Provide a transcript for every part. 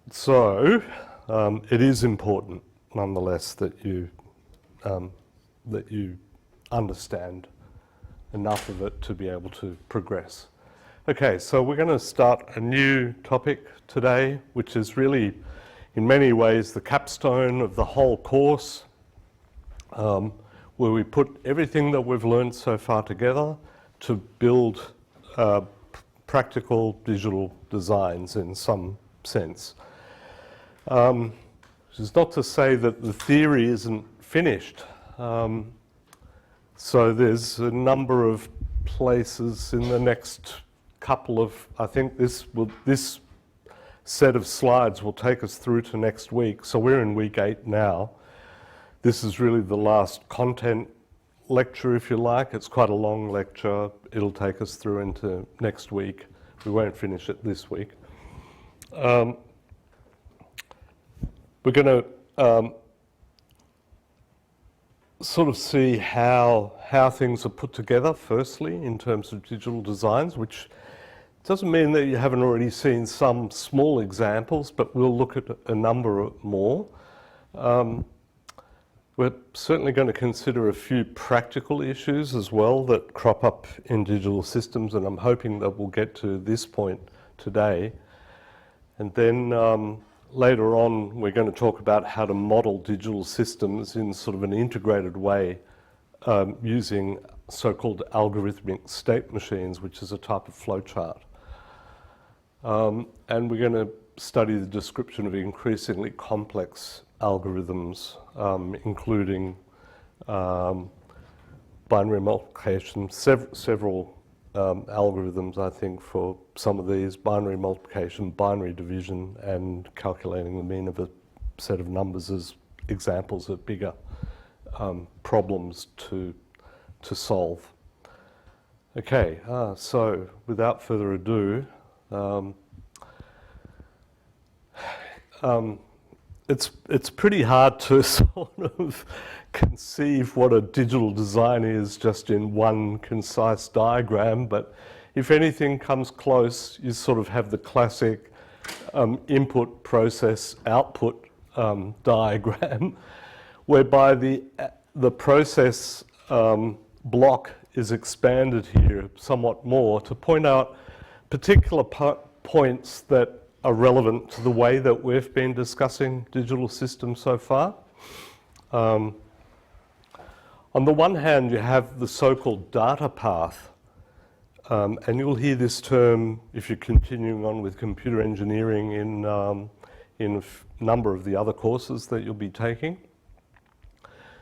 So, it is important, nonetheless, that you understand enough of it to be able to progress. Okay, so we're going to start a new topic today, which is really, in many ways, the capstone of the whole course, where we put everything that we've learned so far together to build practical digital designs in some sense. Which is not to say that the theory isn't finished. So there's a number of places in the next couple of, I think this set of slides will take us through to next week. So we're in week 8 now. This is really the last content lecture, if you like. It's quite a long lecture. It'll take us through into next week. We won't finish it this week. We're going to sort of see how things are put together, firstly, in terms of digital designs, which doesn't mean that you haven't already seen some small examples, but we'll look at a number more. We're certainly going to consider a few practical issues as well that crop up in digital systems, and I'm hoping that we'll get to this point today. And then later on, we're going to talk about how to model digital systems in sort of an integrated way using so-called algorithmic state machines, which is a type of flowchart. And we're going to study the description of increasingly complex algorithms, including binary multiplication, several algorithms, I think, for some of these: binary multiplication, binary division, and calculating the mean of a set of numbers as examples of bigger problems to solve. Okay, so without further ado, it's pretty hard to sort of conceive what a digital design is just in one concise diagram, but if anything comes close, you sort of have the classic input, process, output diagram, whereby the process block is expanded here somewhat more to point out particular points that are relevant to the way that we've been discussing digital systems so far. On the one hand, you have the so-called data path, and you'll hear this term if you're continuing on with computer engineering in a number of the other courses that you'll be taking.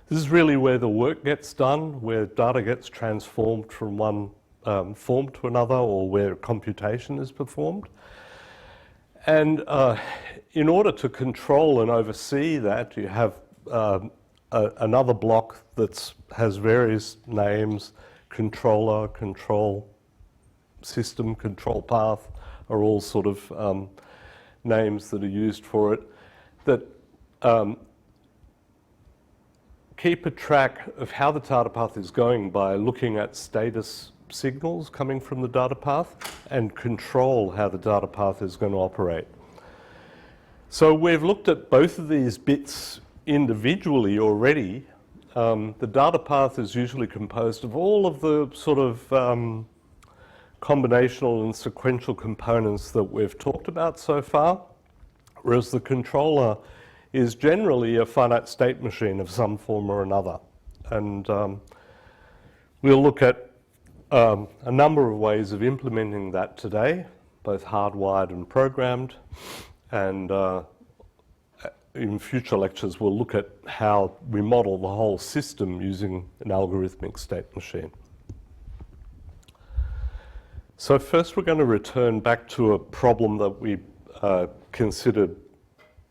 This is really where the work gets done, where data gets transformed from one form to another, or where computation is performed. And in order to control and oversee that, you have another block that has various names: controller, control system, control path, are all sort of names that are used for it, that keep a track of how the data path is going by looking at status signals coming from the data path and control how the data path is going to operate. So we've looked at both of these bits individually already. The data path is usually composed of all of the sort of combinational and sequential components that we've talked about so far, whereas the controller is generally a finite state machine of some form or another. And we'll look at a number of ways of implementing that today, both hardwired and programmed, and in future lectures we'll look at how we model the whole system using an algorithmic state machine. So first we're going to return back to a problem that we considered,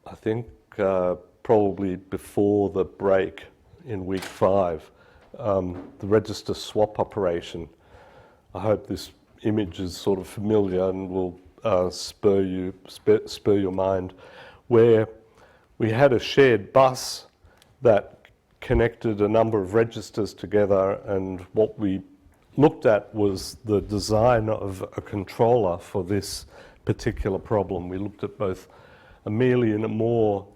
I think, probably before the break in week 5, the register swap operation. I hope this image is sort of familiar and will spur your mind, where we had a shared bus that connected a number of registers together, and what we looked at was the design of a controller for this particular problem. We looked at both a Mealy and a Moore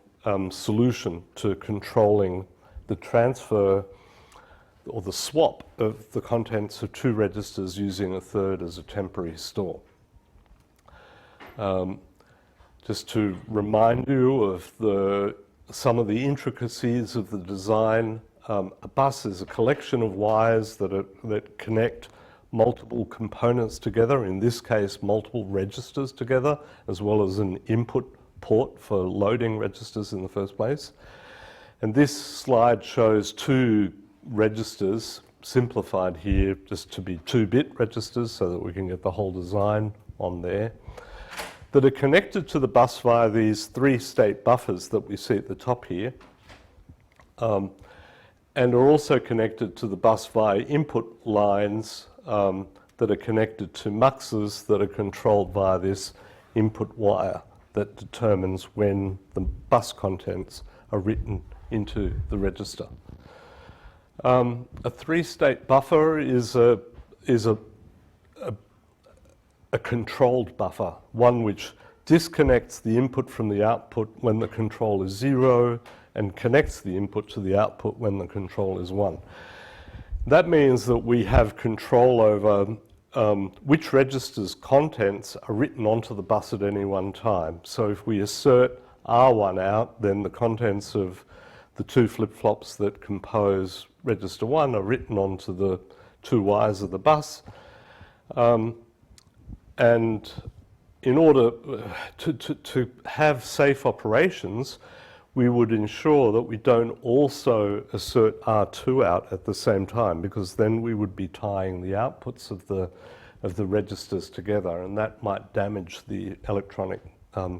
solution to controlling the transfer or the swap of the contents of two registers using a third as a temporary store. Just to remind you of some of the intricacies of the design, a bus is a collection of wires that connect multiple components together, in this case multiple registers together, as well as an input port for loading registers in the first place. And this slide shows two registers, simplified here just to be 2-bit registers so that we can get the whole design on there, that are connected to the bus via these 3-state buffers that we see at the top here, and are also connected to the bus via input lines that are connected to muxes that are controlled via this input wire that determines when the bus contents are written into the register. A 3-state buffer is a controlled buffer, one which disconnects the input from the output when the control is 0 and connects the input to the output when the control is 1. That means that we have control over which register's contents are written onto the bus at any one time. So if we assert R1 out, then the contents of the two flip-flops that compose register 1 are written onto the two wires of the bus. And in order to have safe operations, we would ensure that we don't also assert R2 out at the same time, because then we would be tying the outputs of the registers together, and that might damage the electronic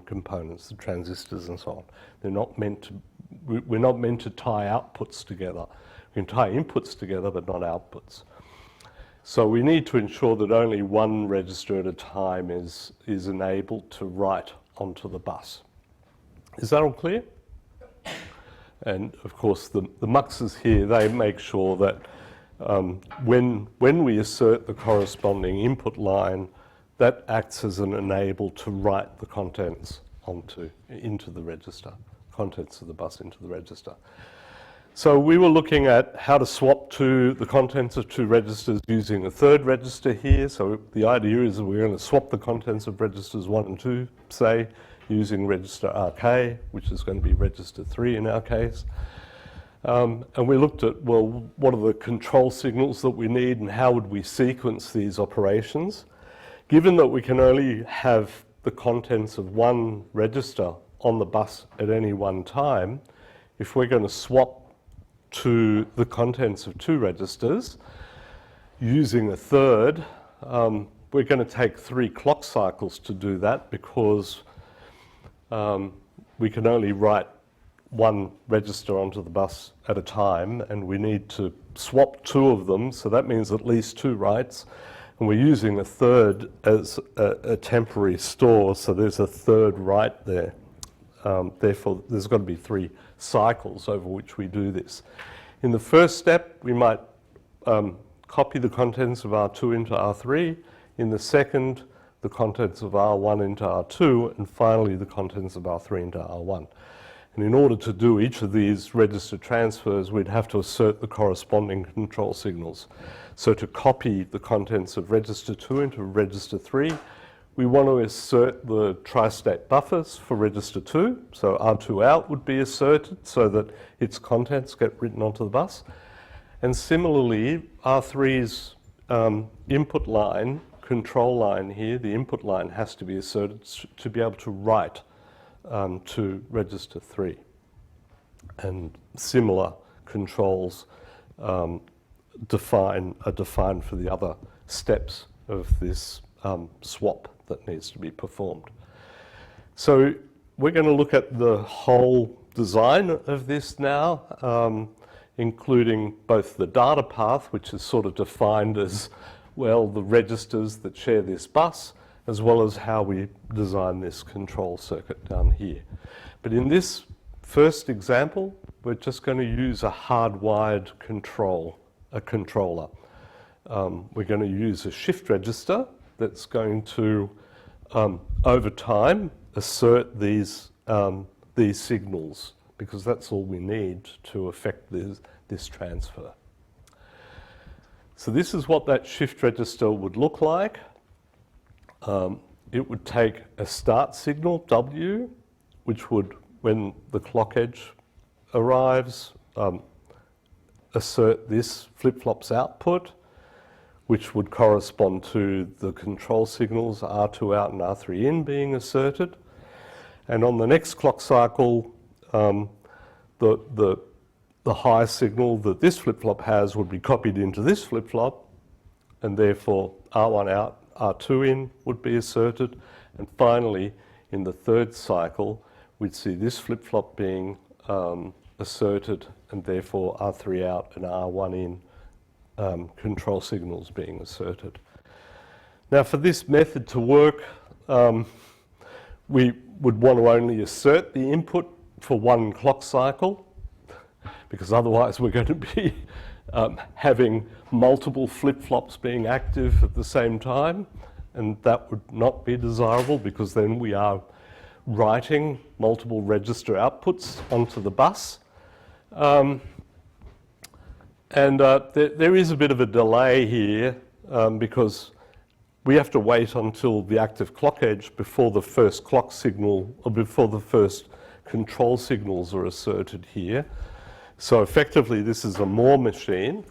components, the transistors and so on. They're not meant to, we're not meant to tie outputs together. We can tie inputs together, but not outputs. So we need to ensure that only one register at a time is enabled to write onto the bus. Is that all clear? And of course the muxes here, they make sure that when we assert the corresponding input line, that acts as an enable to write the contents into the register, contents of the bus into the register. So we were looking at how to swap the contents of two registers using a third register here. So the idea is that we're going to swap the contents of registers 1 and 2, say, using register RK, which is going to be register 3 in our case. And we looked at, well, what are the control signals that we need and how would we sequence these operations? Given that we can only have the contents of one register on the bus at any one time, if we're going to swap to the contents of two registers using a third, we're going to take 3 clock cycles to do that, because we can only write one register onto the bus at a time, and we need to swap 2 of them, so that means at least 2 writes, and we're using a third as a temporary store, so there's a third write there. Therefore, there's got to be 3 cycles over which we do this. In the first step, we might copy the contents of R2 into R3. In the second, the contents of R1 into R2, and finally the contents of R3 into R1. And in order to do each of these register transfers, we'd have to assert the corresponding control signals. So to copy the contents of register 2 into register 3, we want to assert the tri-state buffers for register 2. So R2 out would be asserted so that its contents get written onto the bus. And similarly, R3's input line, control line here, the input line has to be asserted to be able to write to register 3. And similar controls are defined for the other steps of this swap that needs to be performed. So we're going to look at the whole design of this now, including both the data path, which is sort of defined as, well, the registers that share this bus, as well as how we design this control circuit down here. But in this first example, we're just going to use a hardwired controller. we're going to use a shift register that's going to, over time, assert these signals, because that's all we need to affect this transfer. So this is what that shift register would look like. It would take a start signal, W, which would, when the clock edge arrives, assert this flip-flop's output, which would correspond to the control signals R2 out and R3 in being asserted. And on the next clock cycle, the high signal that this flip-flop has would be copied into this flip-flop, and therefore R1 out, R2 in would be asserted. And finally, in the third cycle, we'd see this flip-flop being asserted, and therefore R3 out and R1 in control signals being asserted. Now, for this method to work, we would want to only assert the input for one clock cycle, because otherwise we're going to be having multiple flip-flops being active at the same time, and that would not be desirable, because then we are writing multiple register outputs onto the bus. There is a bit of a delay here, because we have to wait until the active clock edge before the first clock signal, or before the first control signals are asserted here. So effectively, this is a Moore machine.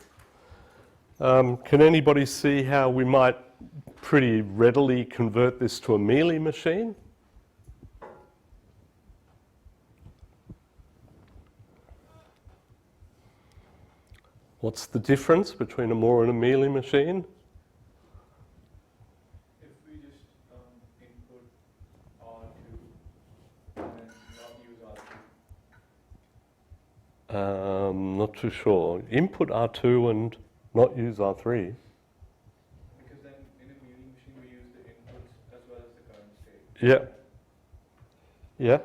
Can anybody see how we might pretty readily convert this to a Mealy machine? What's the difference between a Moore and a Mealy machine? If we just input R2 and then not use R3. Not too sure. Input R2 and not use R3. Because then in a Mealy machine we use the inputs as well as the current state. Yeah. Yeah.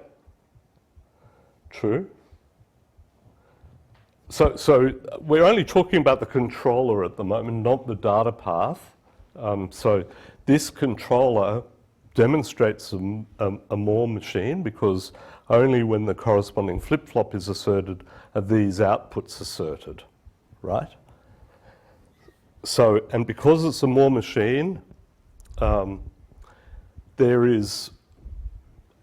True. So we're only talking about the controller at the moment, not the data path. So this controller demonstrates a Moore machine, because only when the corresponding flip-flop is asserted are these outputs asserted, right? So, and because it's a Moore machine, there is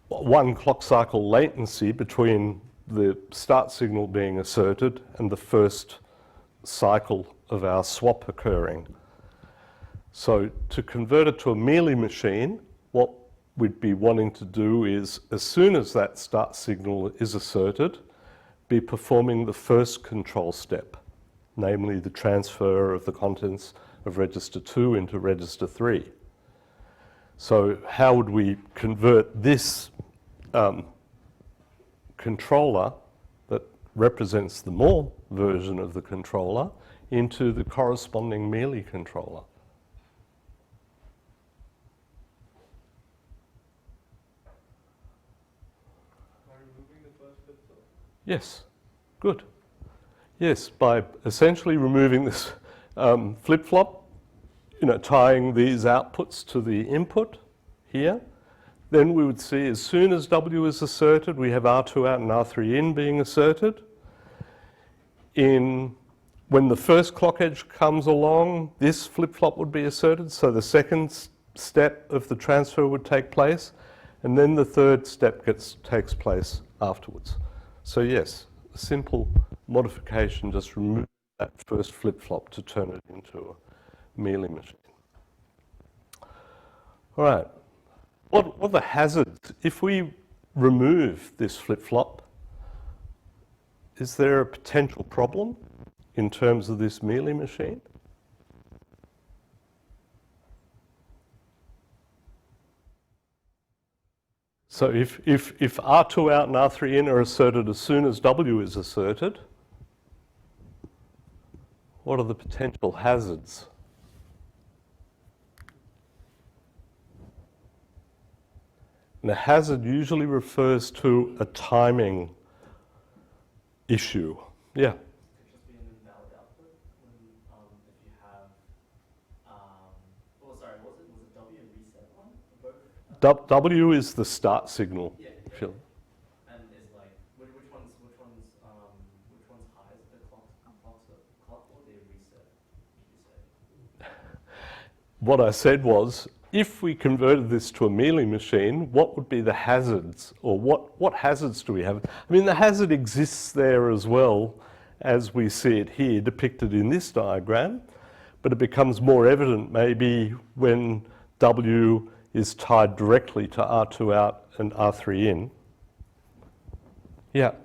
one clock cycle latency between the start signal being asserted and the first cycle of our swap occurring. So to convert it to a Mealy machine, what we'd be wanting to do is, as soon as that start signal is asserted, be performing the first control step, namely the transfer of the contents of register 2 into register 3. So how would we convert this controller that represents the Moore version of the controller into the corresponding Mealy controller? By removing the first flip-flop? Yes, good. Yes, by essentially removing this flip-flop, tying these outputs to the input here, then we would see as soon as W is asserted, we have R2 out and R3 in being asserted. When the first clock edge comes along, this flip-flop would be asserted, so the second step of the transfer would take place, and then the third step takes place afterwards. So yes, a simple modification, just remove that first flip-flop to turn it into a Mealy machine. All right. What are the hazards? If we remove this flip-flop, is there a potential problem in terms of this Mealy machine? So if R2 out and R3 in are asserted as soon as W is asserted, what are the potential hazards? And a hazard usually refers to a timing issue. Yeah? Could just be an invalid output when, if you have W is the start signal. Yeah, If you- and it's like which one's high? Is the clock or the reset? Did you say? What I said was, if we converted this to a Mealy machine, what would be the hazards, or what hazards do we have? I mean, the hazard exists there as well, as we see it here depicted in this diagram, but it becomes more evident maybe when W is tied directly to R2 out and R3 in. Yeah. The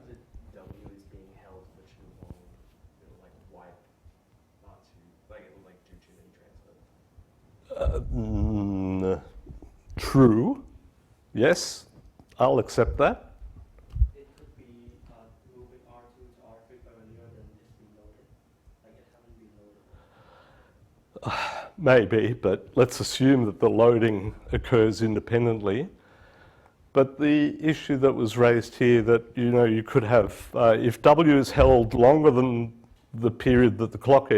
W is being held for too long, it'll like wipe R2, like it'll like do too many transfers. True. Yes, I'll accept that. It could be moving R2 to R3 earlier than it's been loaded. Like it hasn't been loaded. Maybe, but let's assume that the loading occurs independently. But the issue that was raised here that, you know, you could have, if W is held longer than the period that the clock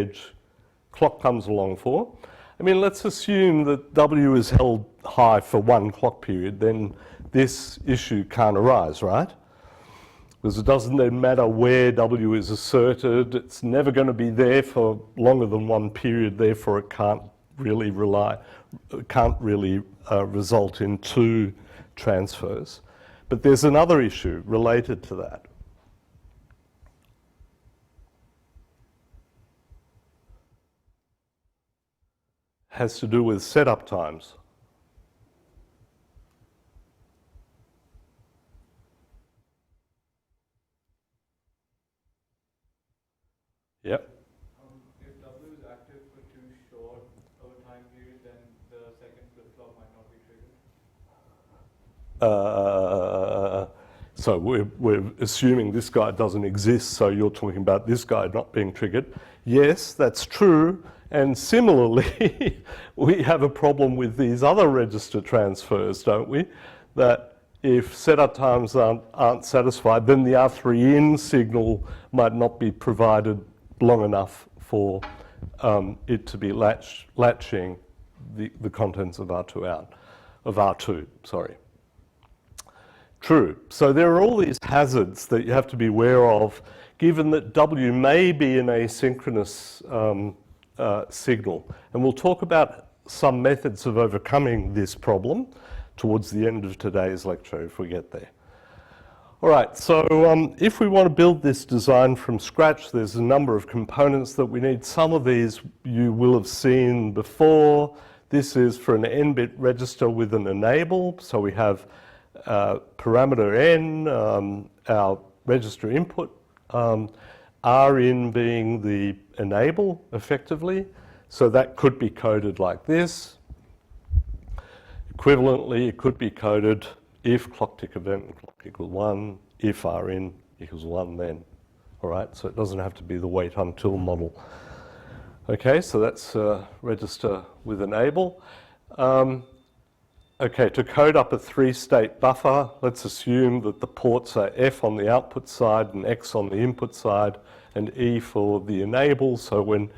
comes along for, I mean, let's assume that W is held high for one clock period, then this issue can't arise, right? Because it doesn't then matter where W is asserted, it's never going to be there for longer than one period, therefore it can't really result in two transfers. But there's another issue related to that. Has to do with setup times. Yep. If W is active for too short of a time period, then the second flip-flop might not be triggered. So we're assuming this guy doesn't exist, so you're talking about this guy not being triggered. Yes, that's true. And similarly, we have a problem with these other register transfers, don't we? That if setup times aren't satisfied, then the R3 in signal might not be provided long enough for it to be latching the contents of R2 out, of R2, sorry. True. So there are all these hazards that you have to be aware of, given that W may be an asynchronous signal. And we'll talk about some methods of overcoming this problem towards the end of today's lecture, if we get there. All right, so if we want to build this design from scratch, there's a number of components that we need. Some of these you will have seen before. This is for an n-bit register with an enable. So we have parameter n, our register input, Rin being the enable, effectively. So that could be coded like this. Equivalently, it could be coded if clock tick event and clock equal 1, if Rin equals 1 then. All right, so it doesn't have to be the wait until model. Okay, so that's register with enable. Okay, to code up a 3-state buffer, let's assume that the ports are F on the output side and X on the input side, and E for the enable. So when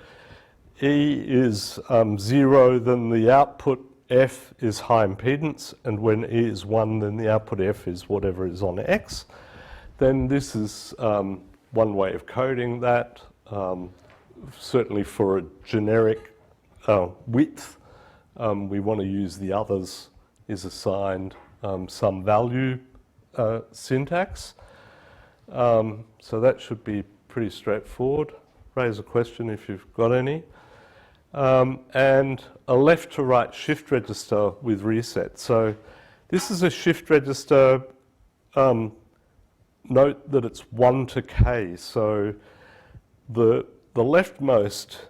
E is 0, then the output F is high impedance, and when E is 1, then the output F is whatever is on X. Then this is one way of coding that, certainly for a generic width. We want to use the others is assigned some value syntax. So that should be pretty straightforward. Raise a question if you've got any. And a left to right shift register with reset. So this is a shift register. Note that it's 1 to K. So the leftmost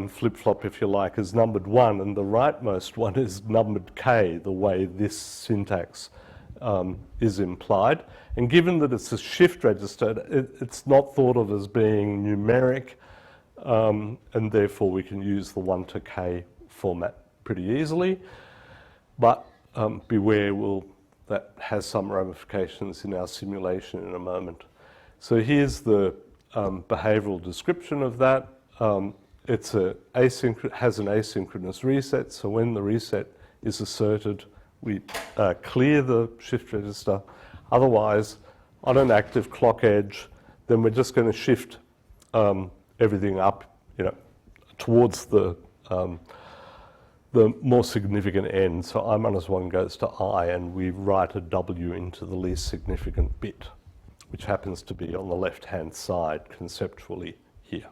flip-flop, if you like, is numbered 1, and the rightmost one is numbered K, the way this syntax is implied. And given that it's a shift register, it's not thought of as being numeric, and therefore we can use the 1 to K format pretty easily. But beware, that has some ramifications in our simulation in a moment. So here's the behavioral description of that. It has an asynchronous reset, so when the reset is asserted, we clear the shift register. Otherwise, on an active clock edge, then we're just going to shift everything up, towards the more significant end. So I minus 1 goes to I, and we write a W into the least significant bit, which happens to be on the left-hand side conceptually here.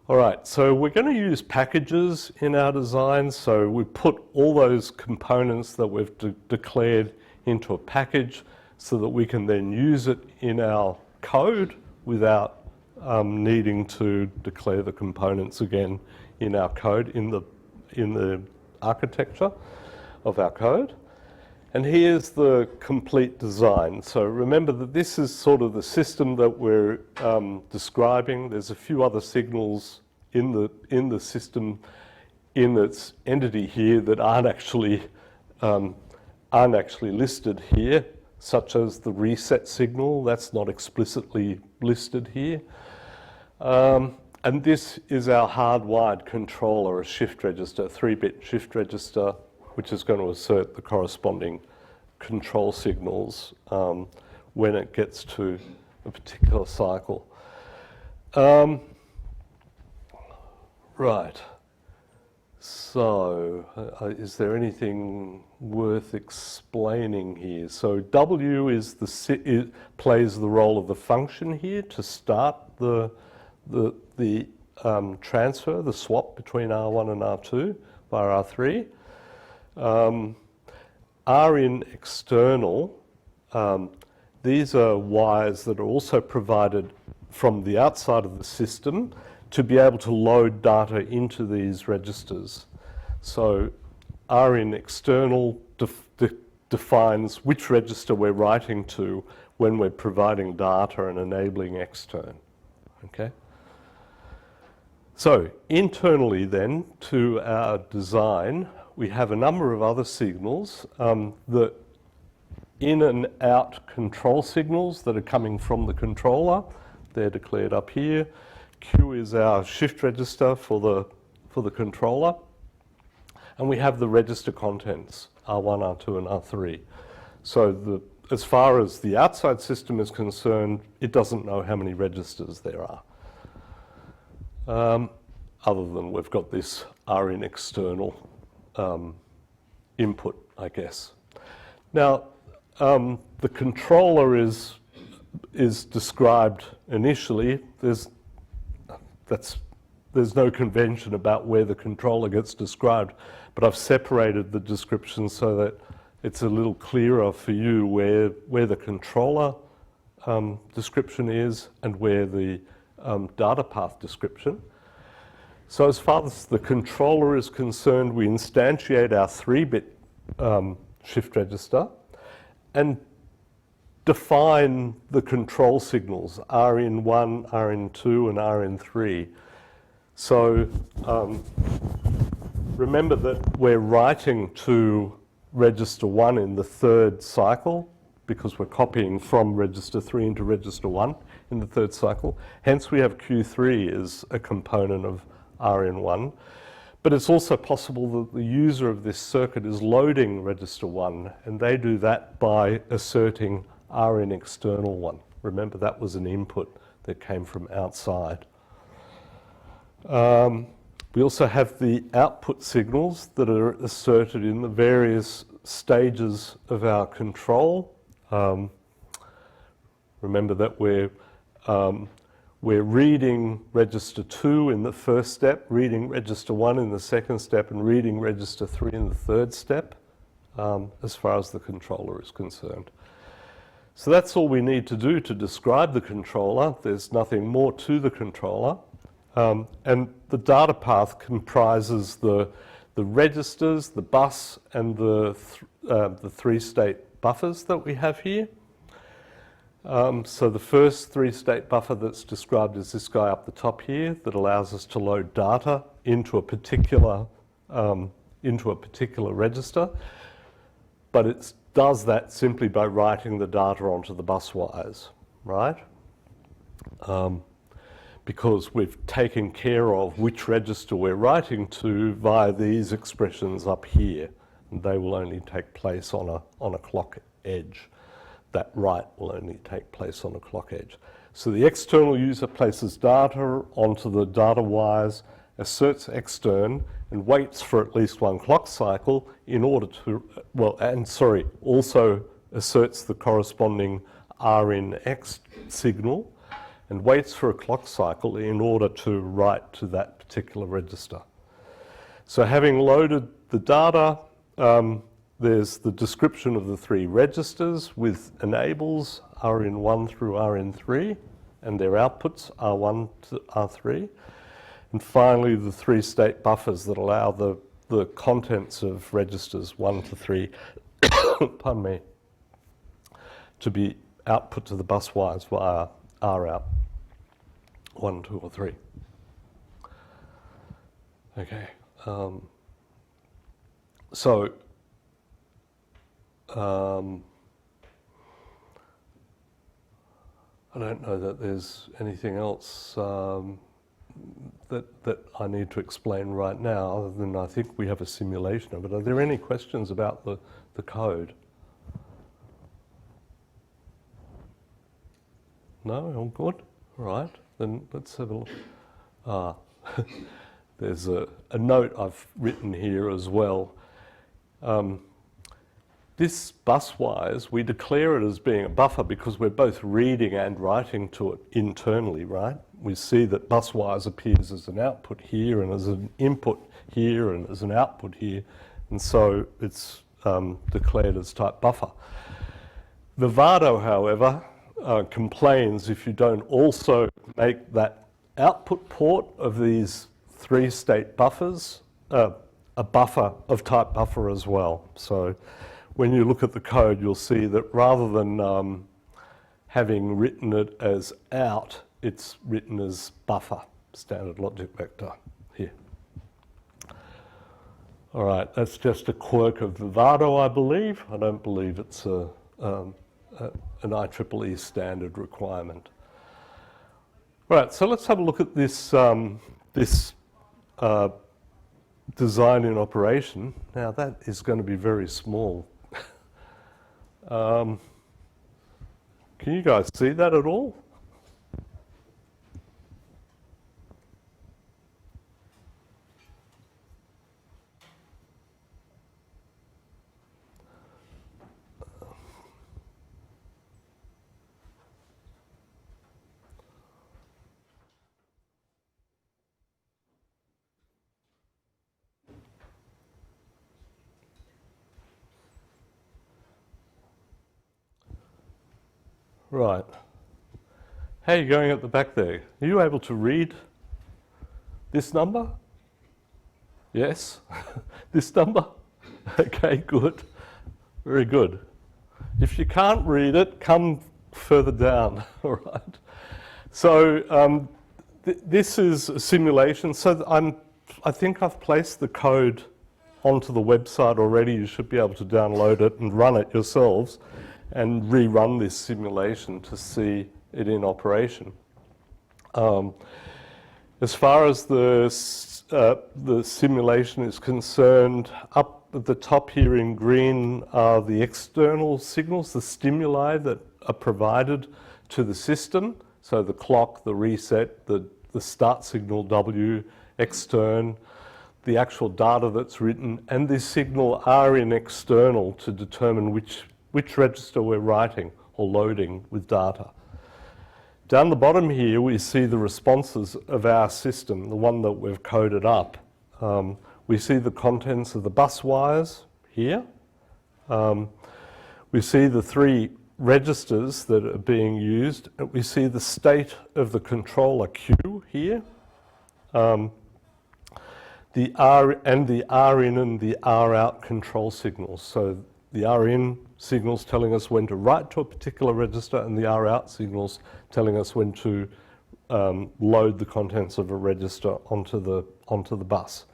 All right, so we're going to use packages in our design. So we put all those components that we've declared into a package so that we can then use it in our code without needing to declare the components again in our code, in the architecture of our code. And here's the complete design. So remember that this is sort of the system that we're describing. There's a few other signals in the system, in its entity here, that aren't actually listed here, such as the reset signal. That's not explicitly listed here. And this is our hardwired controller, a shift register, a 3-bit shift register, which is going to assert the corresponding control signals when it gets to a particular cycle. Right. So, is there anything worth explaining here? So W is plays the role of the function here to start the transfer, the swap between R1 and R2 via R3. R in external, these are wires that are also provided from the outside of the system to be able to load data into these registers. So R in external defines which register we're writing to when we're providing data and enabling extern. Okay? So internally then to our design, we have a number of other signals that in and out control signals that are coming from the controller. They're declared up here. Q is our shift register for the controller. And we have the register contents, R1, R2, and R3. So as far as the outside system is concerned, it doesn't know how many registers there are. Other than we've got this R in external input, I guess. Now, the controller is described initially. There's no convention about where the controller gets described, but I've separated the description so that it's a little clearer for you where the controller description is and where the data path description. So as far as the controller is concerned, we instantiate our 3-bit shift register and define the control signals, R in 1, R in 2, and R in 3. So remember that we're writing to register 1 in the 3rd cycle because we're copying from register 3 into register 1 in the 3rd cycle. Hence we have Q3 as a component of R in 1. But it's also possible that the user of this circuit is loading register 1, and they do that by asserting R in external 1. Remember, that was an input that came from outside. We also have the output signals that are asserted in the various stages of our control. Remember that we're reading register 2 in the first step, reading register 1 in the second step, and reading register 3 in the third step, as far as the controller is concerned. So that's all we need to do to describe the controller. There's nothing more to the controller. And the data path comprises the registers, the bus, and the 3-state buffers that we have here. So the first 3-state buffer that's described is this guy up the top here that allows us to load data into a particular register, but it does that simply by writing the data onto the bus wires, right? Because we've taken care of which register we're writing to via these expressions up here and they will only take place on a clock edge. That write will only take place on a clock edge. So the external user places data onto the data wires, asserts extern, and waits for at least one clock cycle in order to, also asserts the corresponding RNX signal and waits for a clock cycle in order to write to that particular register. So having loaded the data, there's the description of the three registers with enables RN1 through RN3 and their outputs R1 to R3. And finally, the three state buffers that allow the contents of registers 1 to 3 pardon me, to be output to the bus wires via ROut 1, 2, or 3. Okay. I don't know that there's anything else that I need to explain right now, other than I think we have a simulation of it. Are there any questions about the code? No? All good? All right. Then let's have a look. There's a note I've written here as well. This buswise, we declare it as being a buffer because we're both reading and writing to it internally, right? We see that buswise appears as an output here and as an input here and as an output here, and so it's declared as type buffer. Vivado, however, complains if you don't also make that output port of these three state buffers a buffer of type buffer as well. So when you look at the code, you'll see that rather than having written it as out, it's written as buffer, standard logic vector here. All right, that's just a quirk of Vivado, I believe. I don't believe it's an IEEE standard requirement. All right, so let's have a look at this, design in operation. Now that is going to be very small. Can you guys see that at all? Right. How are you going at the back there? Are you able to read this number? Yes? This number? Okay, good. Very good. If you can't read it, come further down, all right? So this is a simulation. So I think I've placed the code onto the website already. You should be able to download it and run it yourselves and rerun this simulation to see it in operation. As far as the simulation is concerned, up at the top here in green are the external signals, the stimuli that are provided to the system. So the clock, the reset, the start signal W, extern, the actual data that's written, and this signal are in external to determine which register we're writing or loading with data. Down the bottom here, we see the responses of our system, the one that we've coded up. We see the contents of the bus wires here. We see the three registers that are being used. We see the state of the controller Q here. The RIN and the ROut control signals. So the RIN signals telling us when to write to a particular register, and the ROut signals telling us when to load the contents of a register onto the bus.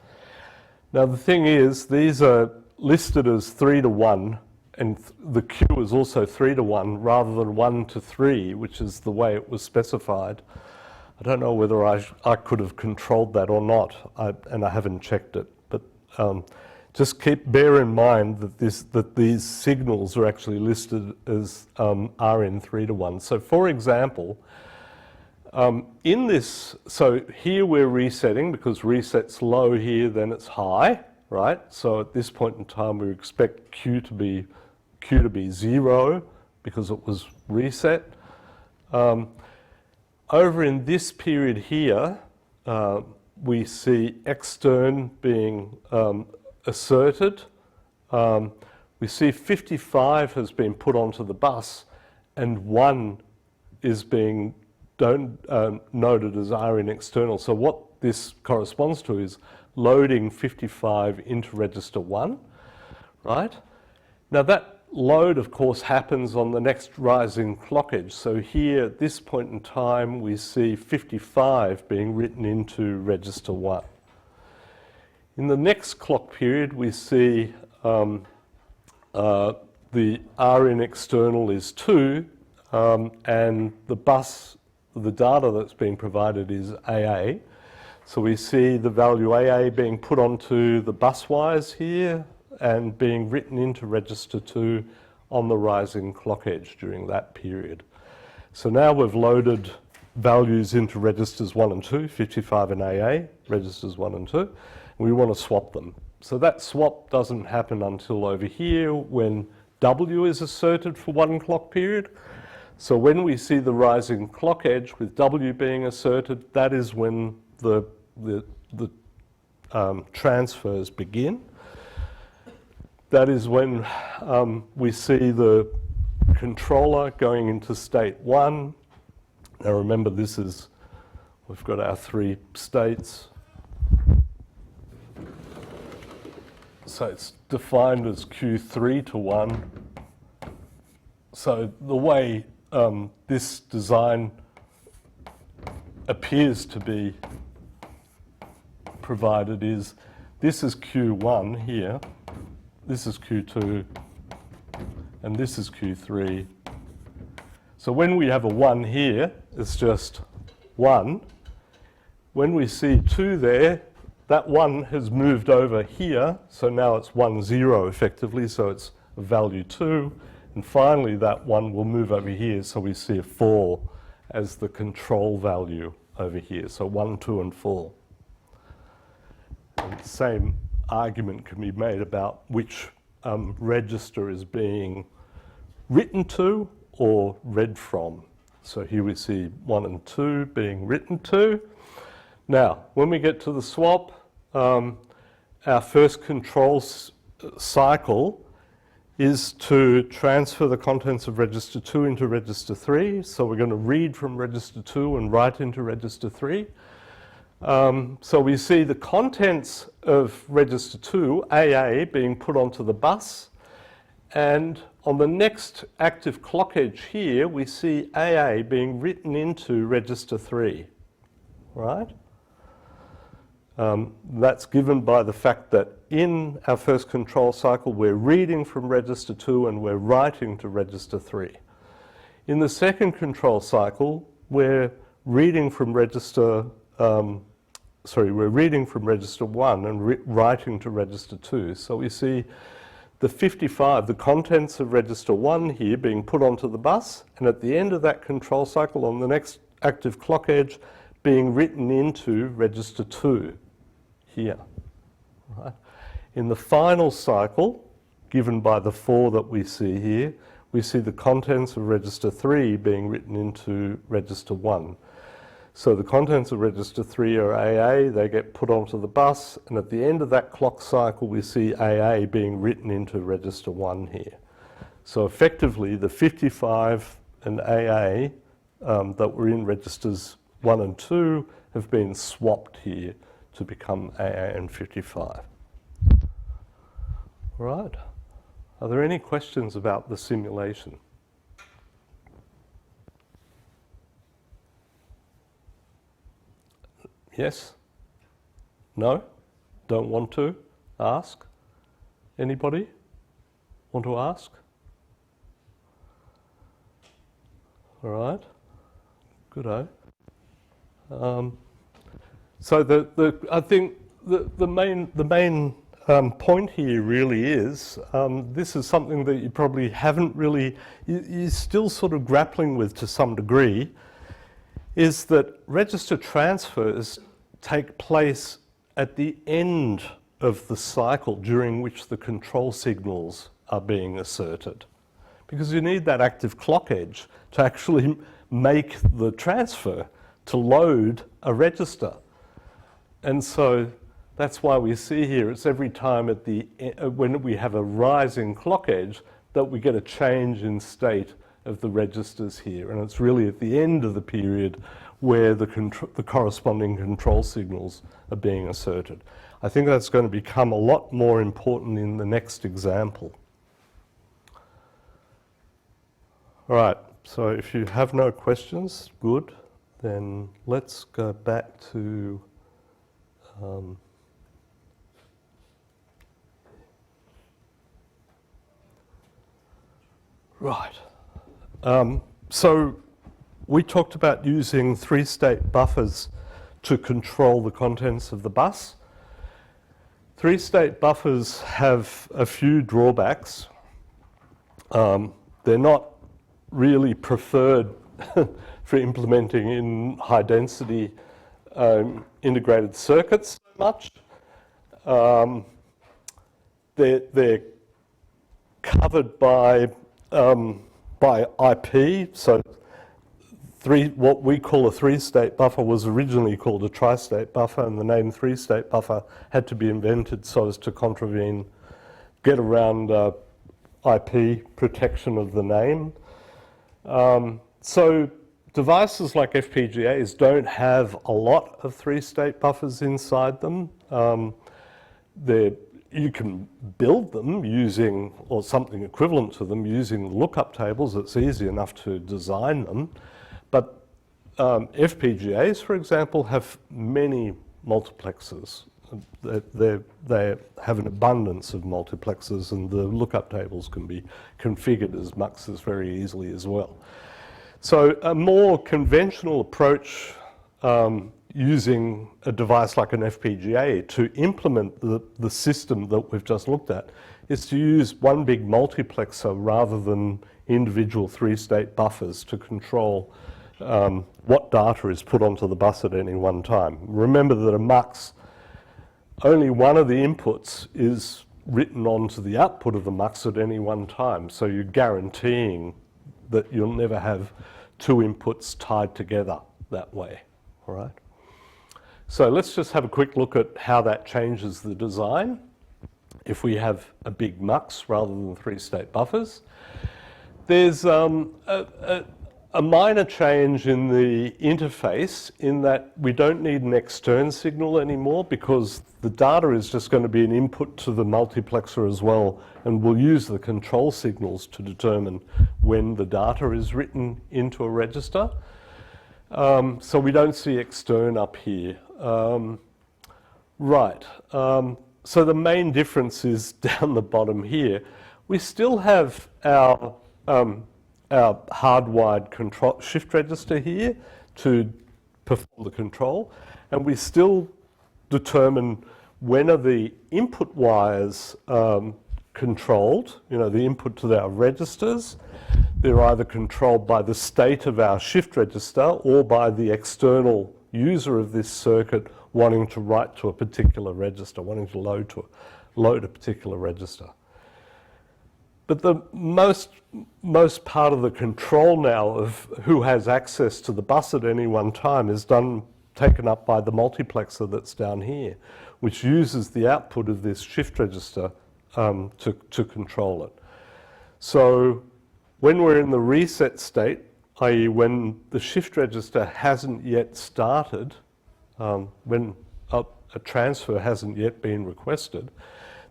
Now the thing is, these are listed as 3 to 1, and the Q is also 3 to 1 rather than 1 to 3, which is the way it was specified. I don't know whether I could have controlled that or not, and I haven't checked it. But just bear in mind that these signals are actually listed as RN3 to 1. So for example, in this, so here we're resetting because reset's low here, then it's high, right? So at this point in time, we expect Q to be 0 because it was reset. Over in this period here, we see extern being asserted. We see 55 has been put onto the bus and 1 is being noted as RN external. So what this corresponds to is loading 55 into register 1, right? Now that load, of course, happens on the next rising clock edge. So here, at this point in time, we see 55 being written into register 1. In the next clock period, we see the RN external is 2, and the bus, the data that's being provided is AA. So we see the value AA being put onto the bus wires here and being written into register 2 on the rising clock edge during that period. So now we've loaded values into registers 1 and 2, 55 and AA, registers 1 and 2. And we want to swap them. So that swap doesn't happen until over here when W is asserted for 1 clock period. So when we see the rising clock edge with W being asserted, that is when the transfers begin. That is when we see the controller going into state 1. Now remember, we've got our 3 states. So it's defined as Q3 to 1. So the way this design appears to be provided is, this is Q1 here, this is Q2, and this is Q3. So when we have a 1 here, it's just 1. When we see 2 there, that 1 has moved over here, so now it's 1, 0 effectively, so it's value 2. And finally, that 1 will move over here, so we see a 4 as the control value over here. So 1, 2, and 4. And the same argument can be made about which register is being written to or read from. So here we see 1 and 2 being written to. Now, when we get to the swap, our first control cycle is to transfer the contents of register 2 into register 3. So we're going to read from register 2 and write into register 3. So we see the contents of register 2, AA, being put onto the bus. And on the next active clock edge here, we see AA being written into register 3, right? That's given by the fact that in our first control cycle, we're reading from register 2 and we're writing to register 3. In the second control cycle, we're reading from register, we're reading from register 1 and writing to register 2. So we see the 55, the contents of register 1 here being put onto the bus, and at the end of that control cycle on the next active clock edge, being written into register 2 here. Right. In the final cycle, given by the 4 that we see here, we see the contents of register 3 being written into register 1. So the contents of register 3 are AA, they get put onto the bus, and at the end of that clock cycle, we see AA being written into register 1 here. So effectively, the 55 and AA that were in registers 1 and 2 have been swapped here to become AA and 55. All right. Are there any questions about the simulation? Yes? No? Don't want to? Ask? Anybody want to ask? All right. Good-o. So I think the main point here really is, this is something that you probably haven't really, you're still sort of grappling with to some degree, is that register transfers take place at the end of the cycle during which the control signals are being asserted. Because you need that active clock edge to actually make the transfer, to load a register. And so that's why we see here, it's every time at the when we have a rising clock edge that we get a change in state of the registers here. And it's really at the end of the period where the corresponding control signals are being asserted. I think that's going to become a lot more important in the next example. All right, so if you have no questions, good. Then let's go back to right. So we talked about using three-state buffers to control the contents of the bus. Three-state buffers have a few drawbacks. They're not really preferred for implementing in high-density integrated circuits so much. They're covered by IP, so what we call a three-state buffer was originally called a tri-state buffer, and the name three-state buffer had to be invented so as to get around IP protection of the name. So devices like FPGAs don't have a lot of three-state buffers inside them. You can build them using, or something equivalent to them, using lookup tables. It's easy enough to design them. But FPGAs, for example, have many multiplexers. They have an abundance of multiplexers, and the lookup tables can be configured as muxes very easily as well. So a more conventional approach using a device like an FPGA to implement the system that we've just looked at is to use one big multiplexer rather than individual three-state buffers to control what data is put onto the bus at any one time. Remember that a mux, only one of the inputs is written onto the output of the mux at any one time, so you're guaranteeing that you'll never have two inputs tied together that way, all right? So let's just have a quick look at how that changes the design if we have a big mux rather than three-state buffers. There's a minor change in the interface in that we don't need an extern signal anymore because the data is just going to be an input to the multiplexer as well, and we'll use the control signals to determine when the data is written into a register. So we don't see extern up here. So the main difference is down the bottom here. We still have our hardwired shift register here to perform the control, and we still determine when are the input wires controlled, the input to our registers. They're either controlled by the state of our shift register or by the external user of this circuit wanting to write to a particular register, wanting to load a particular register. But the most part of the control now of who has access to the bus at any one time is taken up by the multiplexer that's down here, which uses the output of this shift register to control it. So when we're in the reset state, i.e. when the shift register hasn't yet started, when a transfer hasn't yet been requested,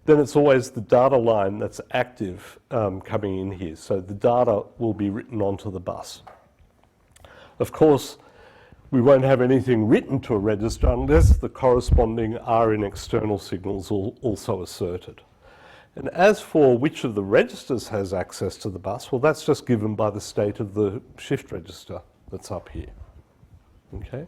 then it's always the data line that's active coming in here. So the data will be written onto the bus. Of course, we won't have anything written to a register unless the corresponding R in external signals are also asserted. And as for which of the registers has access to the bus, well, that's just given by the state of the shift register that's up here. Okay?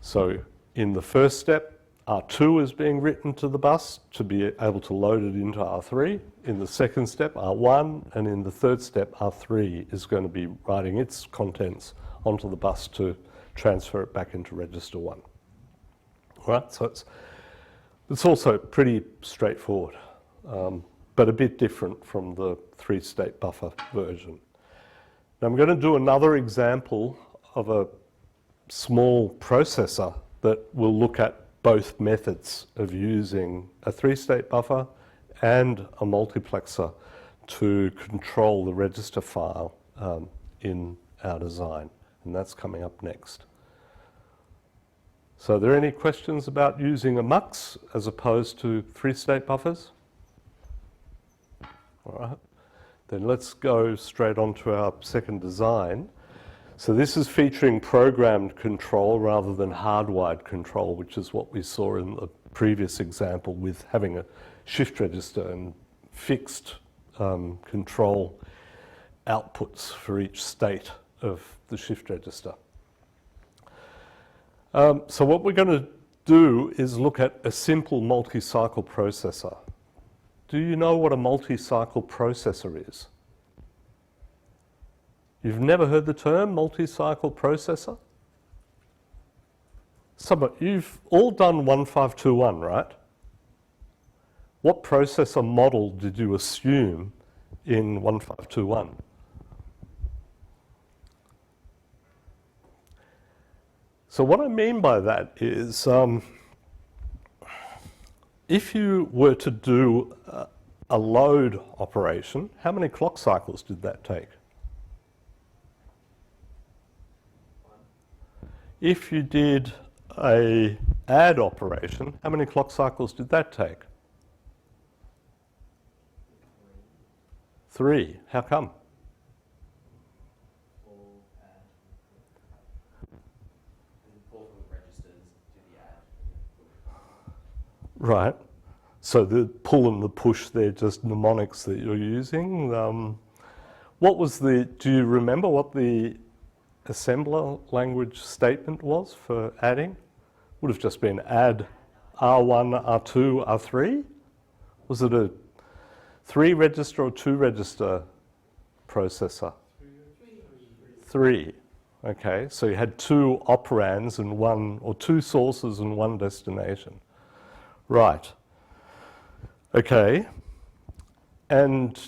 So in the first step, R2 is being written to the bus to be able to load it into R3. In the second step, R1, and in the third step, R3 is going to be writing its contents onto the bus to transfer it back into register 1. All right, so it's also pretty straightforward, but a bit different from the 3-state buffer version. Now I'm going to do another example of a small processor that will look at both methods of using a 3-state buffer and a multiplexer to control the register file in our design, and that's coming up next. So are there any questions about using a MUX as opposed to 3-state buffers? All right, then let's go straight on to our second design. So this is featuring programmed control rather than hardwired control, which is what we saw in the previous example with having a shift register and fixed control outputs for each state of the shift register. So what we're going to do is look at a simple multi-cycle processor. Do you know what a multi-cycle processor is? You've never heard the term multi-cycle processor? You've all done 1521, right? What processor model did you assume in 1521? So what I mean by that is, if you were to do a load operation, how many clock cycles did that take? If you did a add operation, how many clock cycles did that take? 3. How come? Right. So the pull and the push, they're just mnemonics that you're using. Do you remember what the assembler language statement was for adding? Would have just been add R1, R2, R3? Was it a 3-register or 2-register processor? 3. Okay, so you had 2 operands and 1, or 2 sources and 1 destination. Right. Okay. And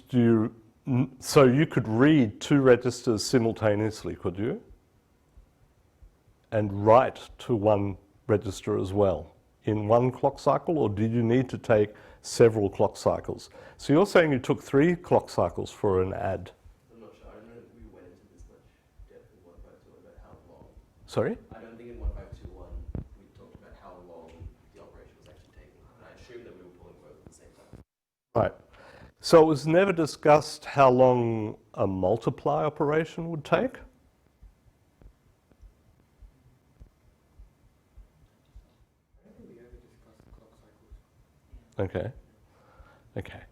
so you could read 2 registers simultaneously, could you? And write to 1 register as well in 1 clock cycle, or did you need to take several clock cycles? So you're saying you took 3 clock cycles for an add. I'm not sure. I don't know if we went into this much depth in 1521 about how long. Sorry? I don't think in 1521 we talked about how long the operation was actually taking. And I assumed that we were pulling both at the same time. Right. So it was never discussed how long a multiply operation would take? Okay. Okay.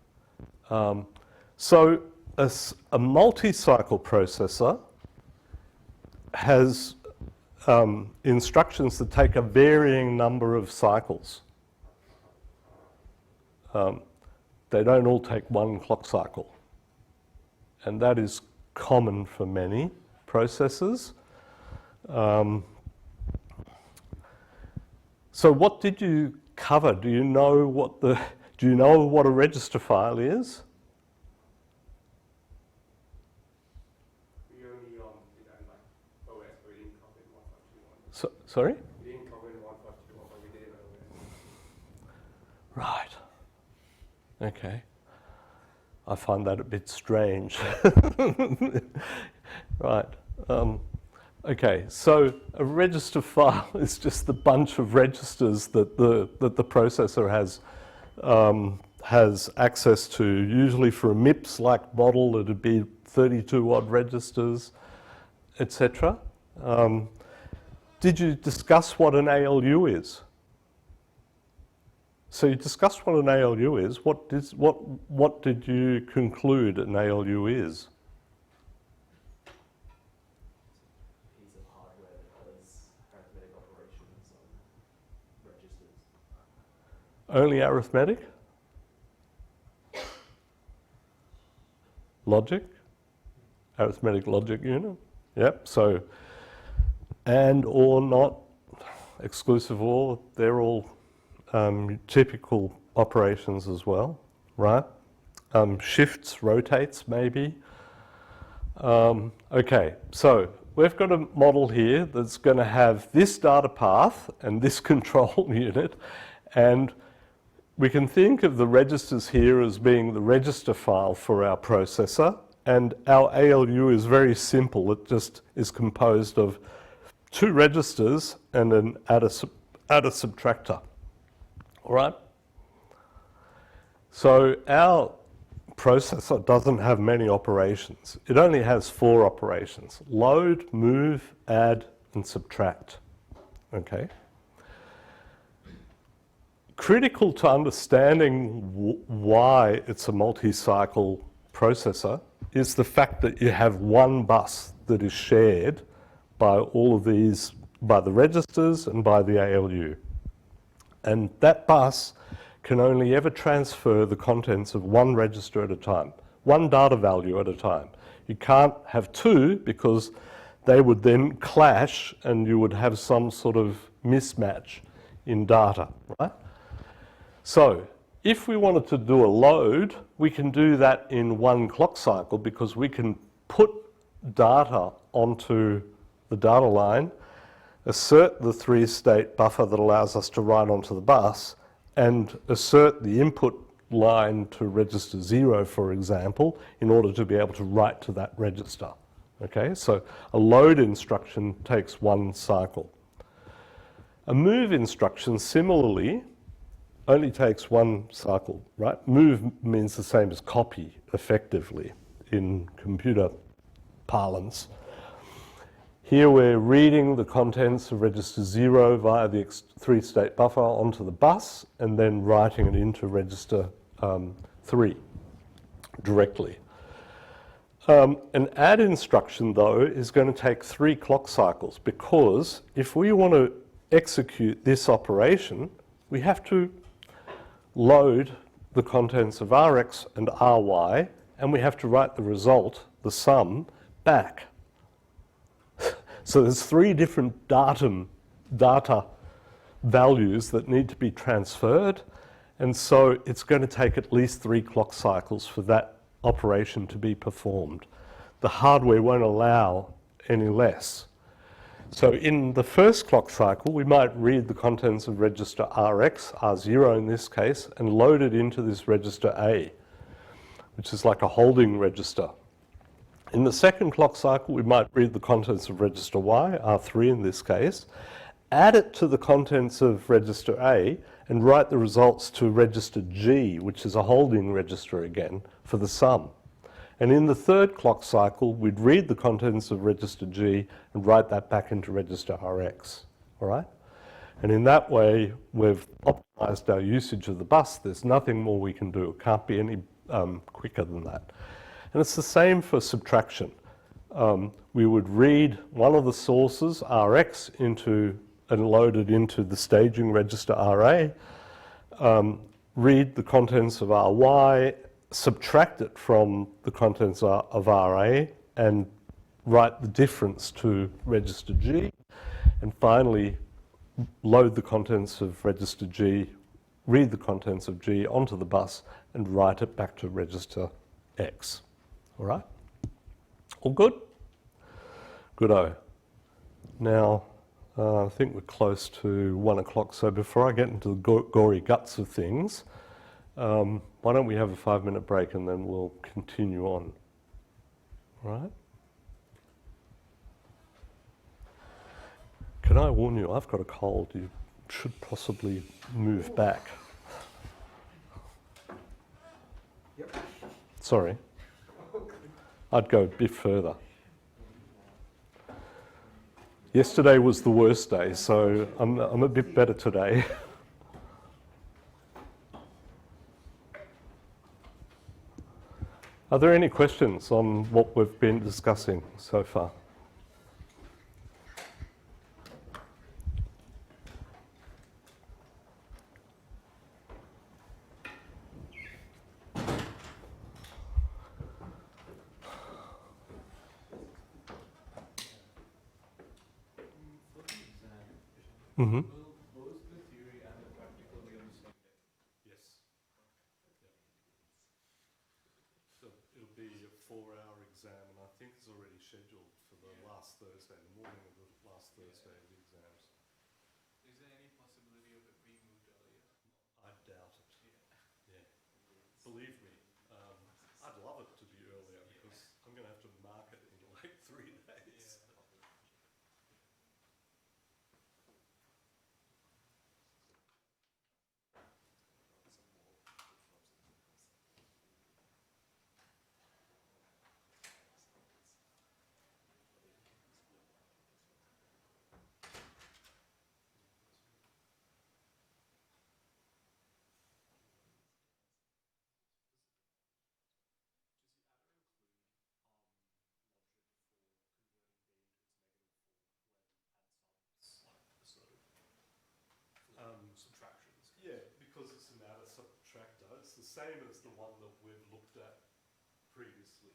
So a multi-cycle processor has instructions that take a varying number of cycles. They don't all take 1 clock cycle. And that is common for many processors. So what did you cover? Do you know what a register file is? We only did that in like OS, but we didn't cover it in 1521. Sorry? We didn't cover it in 1521, but we did it in OS. Right. Okay. I find that a bit strange. Right. Okay, so a register file is just the bunch of registers that the processor has access to. Usually for a MIPS-like model, it'd be 32 odd registers, etc. Did you discuss what an ALU is? So you discussed what an ALU is. What did you conclude an ALU is? Piece of hardware that does arithmetic operations on registers. Only arithmetic? Logic? Arithmetic logic unit? Yep, so and or not, exclusive or, they're all typical operations as well, right? Shifts, rotates maybe. Okay, so we've got a model here that's going to have this data path and this control unit, and we can think of the registers here as being the register file for our processor, and our ALU is very simple. It just is composed of two registers and an adder subtractor. All right? So our processor doesn't have many operations. It only has 4 operations: load, move, add, and subtract. Okay? Critical to understanding why it's a multi-cycle processor is the fact that you have one bus that is shared by all of these, by the registers and by the ALU. And that bus can only ever transfer the contents of one register at a time, one data value at a time. You can't have 2 because they would then clash and you would have some sort of mismatch in data, right? So if we wanted to do a load, we can do that in one clock cycle because we can put data onto the data line, assert the 3-state buffer that allows us to write onto the bus, and assert the input line to register 0, for example, in order to be able to write to that register. Okay, so a load instruction takes one cycle. A move instruction, similarly, only takes one cycle, right? Move means the same as copy, effectively, in computer parlance. Here we're reading the contents of register 0 via the 3-state buffer onto the bus and then writing it into register 3 directly. An add instruction, though, is going to take 3 clock cycles because if we want to execute this operation, we have to load the contents of Rx and Ry, and we have to write the result, the sum, back. So there's 3 different data values that need to be transferred, and so it's going to take at least 3 clock cycles for that operation to be performed. The hardware won't allow any less. So in the first clock cycle, we might read the contents of register Rx, R0 in this case, and load it into this register A, which is like a holding register. In the second clock cycle, we might read the contents of register Y, R3 in this case, add it to the contents of register A, and write the results to register G, which is a holding register again, for the sum. And in the third clock cycle, we'd read the contents of register G and write that back into register Rx, all right? And in that way, we've optimized our usage of the bus. There's nothing more we can do. It can't be any quicker than that. And it's the same for subtraction. We would read one of the sources, Rx, and load it into the staging register Ra, read the contents of Ry, subtract it from the contents of Ra, and write the difference to register G, and finally load the contents of register G, read the contents of G onto the bus, and write it back to register X. All right? All good? Good-o. Now, I think we're close to 1 o'clock, so before I get into the gory guts of things, why don't we have a 5-minute break and then we'll continue on. All right? Can I warn you, I've got a cold. You should possibly move back. Yep. Sorry. I'd go a bit further. Yesterday was the worst day, so I'm a bit better today. Are there any questions on what we've been discussing so far? Mm-hmm. Will both the theory and the practical be on the same day? Yes. So it'll be a 4-hour exam, and I think it's already scheduled for the last Thursday, the morning of the last Thursday of the exams. Is there any possibility of it being moved earlier? I doubt it. Yeah. Yeah. Believe me, I'd love it to be earlier because I'm going to have to mark it in like 3 days. Subtractions. Yeah, because it's an adder subtractor. It's the same as the one that we've looked at previously.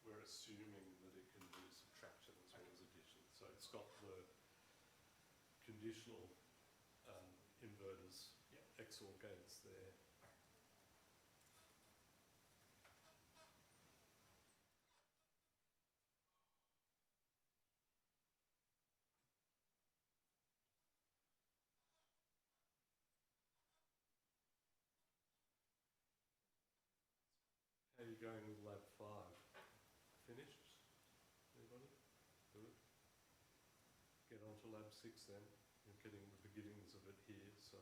We're assuming that it can do subtraction as well as addition. So it's got the conditional inverters, XOR gates there. How are you going with lab 5? Finished? Anybody? Good. Get on to lab 6 then. You're getting the beginnings of it here, so.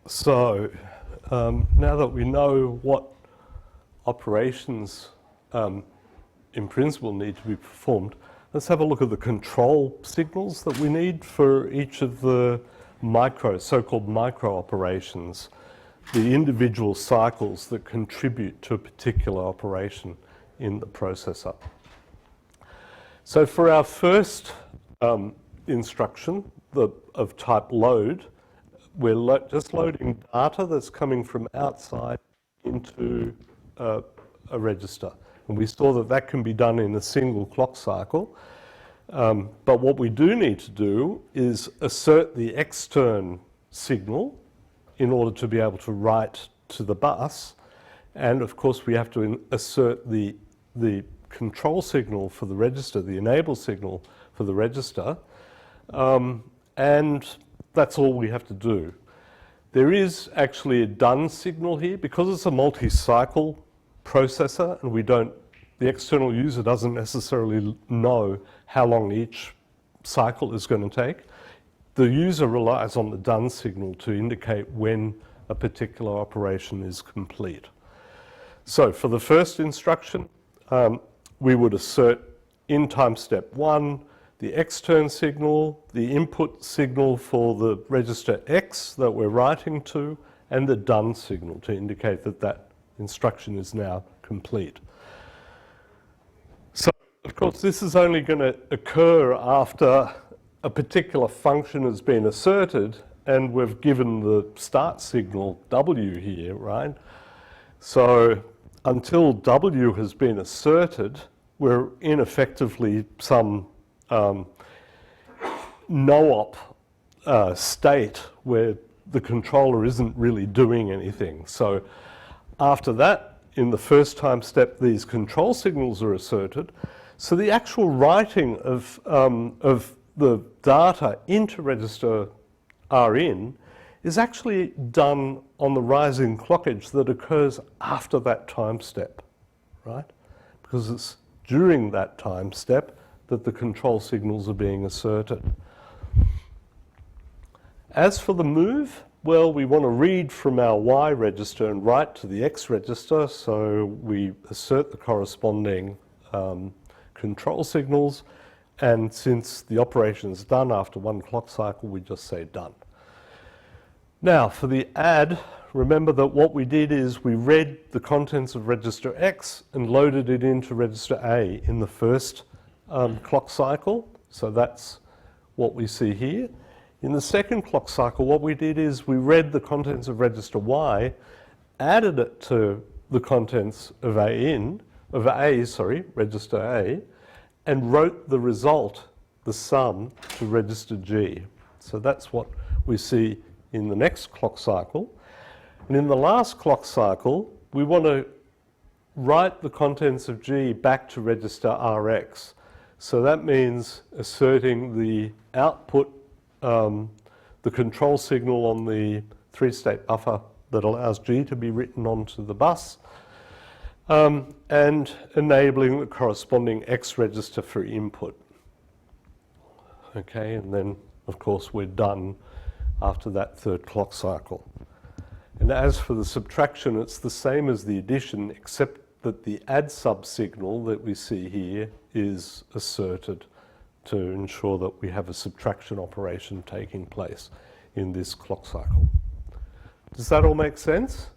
So, now that we know what operations in principle need to be performed, let's have a look at the control signals that we need for each of the so-called micro operations, the individual cycles that contribute to a particular operation in the processor. So for our first instruction of type load, we're just loading data that's coming from outside into a register. And we saw that that can be done in a single clock cycle. But what we do need to do is assert the extern signal in order to be able to write to the bus. And of course, we have to assert the control signal for the register, the enable signal for the register. And that's all we have to do. There is actually a done signal here. Because it's a multi-cycle processor and the external user doesn't necessarily know how long each cycle is going to take. The user relies on the done signal to indicate when a particular operation is complete. So for the first instruction, we would assert in time step 1 the extern signal, the input signal for the register X that we're writing to, and the done signal to indicate that that instruction is now complete. So, of course, this is only going to occur after a particular function has been asserted, and we've given the start signal W here, right? So until W has been asserted, we're in effectively some no-op state where the controller isn't really doing anything. So after that, in the first time step, these control signals are asserted. So the actual writing of the data into register Rin is actually done on the rising clock edge that occurs after that time step, right? Because it's during that time step that the control signals are being asserted. As for the move, well, we want to read from our Y register and write to the X register, so we assert the corresponding control signals, and since the operation is done after one clock cycle, we just say done. Now, for the add, remember that what we did is we read the contents of register X and loaded it into register A in the first clock cycle, so that's what we see here. In the second clock cycle, what we did is we read the contents of register Y, added it to the contents of register A, and wrote the result, the sum, to register G. So that's what we see in the next clock cycle. And in the last clock cycle, we want to write the contents of G back to register Rx. So that means asserting the output, the control signal on the 3-state buffer that allows G to be written onto the bus, and enabling the corresponding X register for input. Okay, and then of course we're done after that third clock cycle. And as for the subtraction, it's the same as the addition, except that the add sub signal that we see here is asserted to ensure that we have a subtraction operation taking place in this clock cycle. Does that all make sense?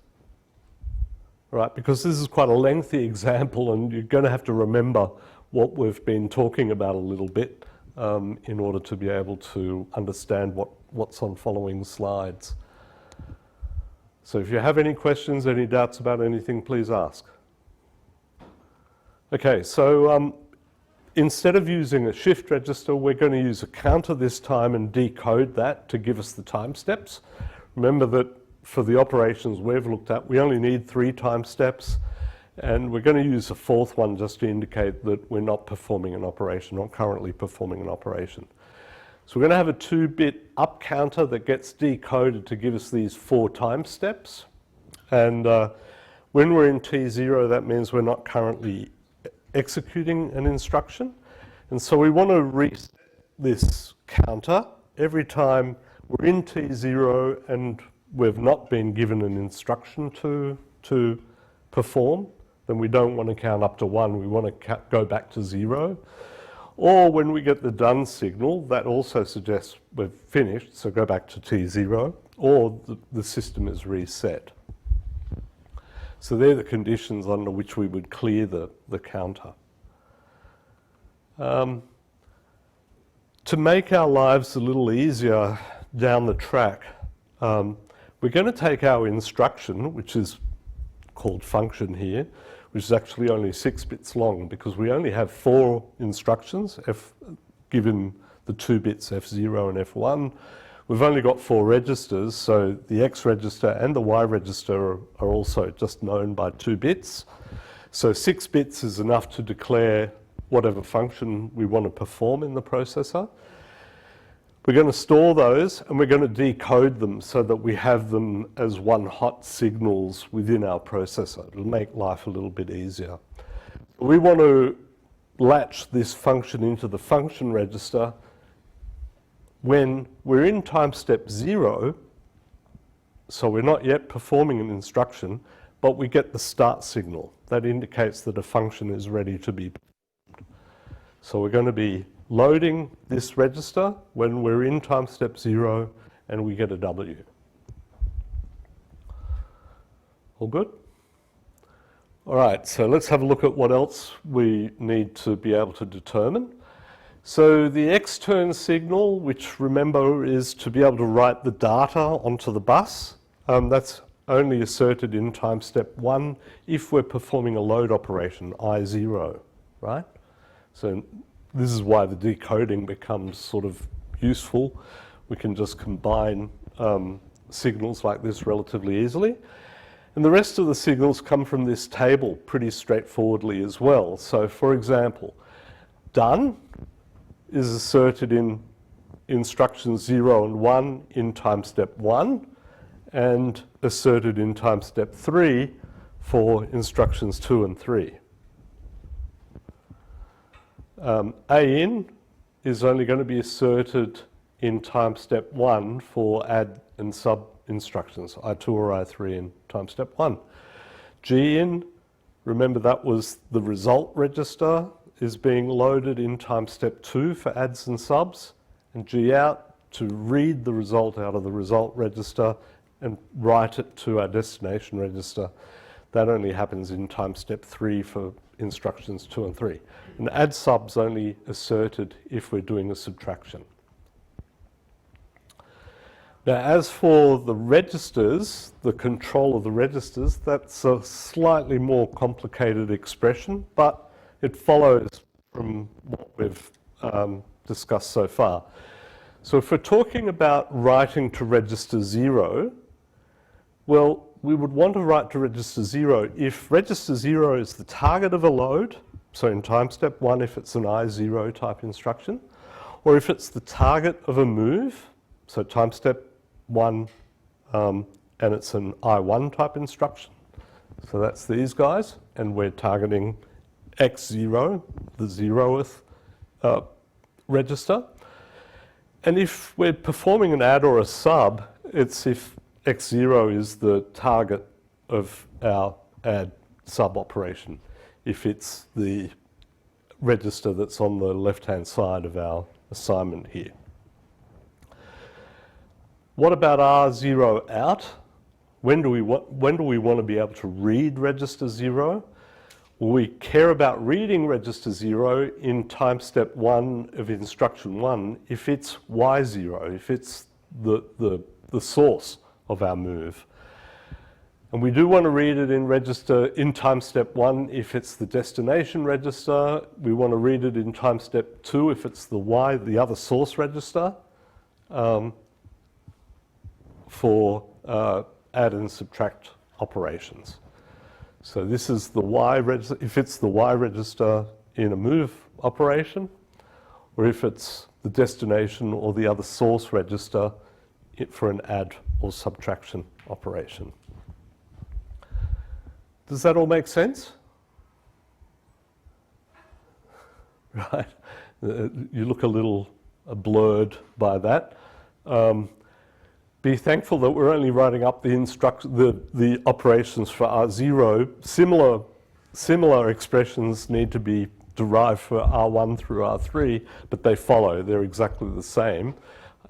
Right, because this is quite a lengthy example and you're going to have to remember what we've been talking about a little bit in order to be able to understand what's on following slides. So if you have any questions, any doubts about anything, please ask. Okay, so instead of using a shift register, we're going to use a counter this time and decode that to give us the time steps. Remember that for the operations we've looked at, we only need 3 time steps, and we're going to use a 4th one just to indicate that we're not performing an operation, not currently performing an operation. So we're going to have a 2-bit up counter that gets decoded to give us these 4 time steps. And when we're in T0, that means we're not currently executing an instruction. And so we want to reset this counter every time we're in T0 and we've not been given an instruction to perform. Then we don't want to count up to 1, we want to go back to 0. Or when we get the done signal, that also suggests we've finished, so go back to T0, or the system is reset. So they're the conditions under which we would clear the counter. To make our lives a little easier down the track, we're going to take our instruction, which is called function here, which is actually only 6 bits long because we only have 4 instructions, given the 2 bits F0 and F1. We've only got 4 registers, so the X register and the Y register are also just known by 2 bits. So 6 bits is enough to declare whatever function we want to perform in the processor. We're going to store those and we're going to decode them so that we have them as one-hot signals within our processor. It'll make life a little bit easier. We want to latch this function into the function register when we're in time step 0, so we're not yet performing an instruction, but we get the start signal. That indicates that a function is ready to be performed. So we're going to be loading this register when we're in time step 0 and we get a W. All good? All right, so let's have a look at what else we need to be able to determine. So the extern signal, which remember is to be able to write the data onto the bus, that's only asserted in time step 1 if we're performing a load operation, I0, right? So this is why the decoding becomes sort of useful. We can just combine signals like this relatively easily. And the rest of the signals come from this table pretty straightforwardly as well. So for example, done is asserted in instructions 0 and 1 in time step 1 and asserted in time step 3 for instructions 2 and 3. A in is only going to be asserted in time step 1 for add and sub instructions, I2 or I3 in time step 1. G in, remember that was the result register, is being loaded in time step 2 for adds and subs, and G out to read the result out of the result register and write it to our destination register. That only happens in time step 3 for instructions 2 and 3. And add subs only asserted if we're doing a subtraction. Now, as for the registers, the control of the registers, that's a slightly more complicated expression, but it follows from what we've discussed so far. So if we're talking about writing to register 0, well, we would want to write to register 0 if register 0 is the target of a load, so in time step 1 if it's an I0 type instruction, or if it's the target of a move, so time step 1 and it's an I1 type instruction. So that's these guys, and we're targeting X0, the 0th register. And if we're performing an add or a sub, it's if X0 is the target of our add sub operation, if it's the register that's on the left-hand side of our assignment here. What about R0 out? When do we want to be able to read register 0? Well, we care about reading register 0 in time step 1 of instruction 1 if it's Y0, if it's the source of our move. And we do want to read it in register in time step 1 if it's the destination register. We want to read it in time step 2 if it's the Y, the other source register, for add and subtract operations. So this is the Y register, if it's the Y register in a move operation, or if it's the destination or the other source register for an add or subtraction operation. Does that all make sense? Right? You look a little blurred by that. Be thankful that we're only writing up the operations for R0. Similar expressions need to be derived for R1 through R3, but they follow. They're exactly the same,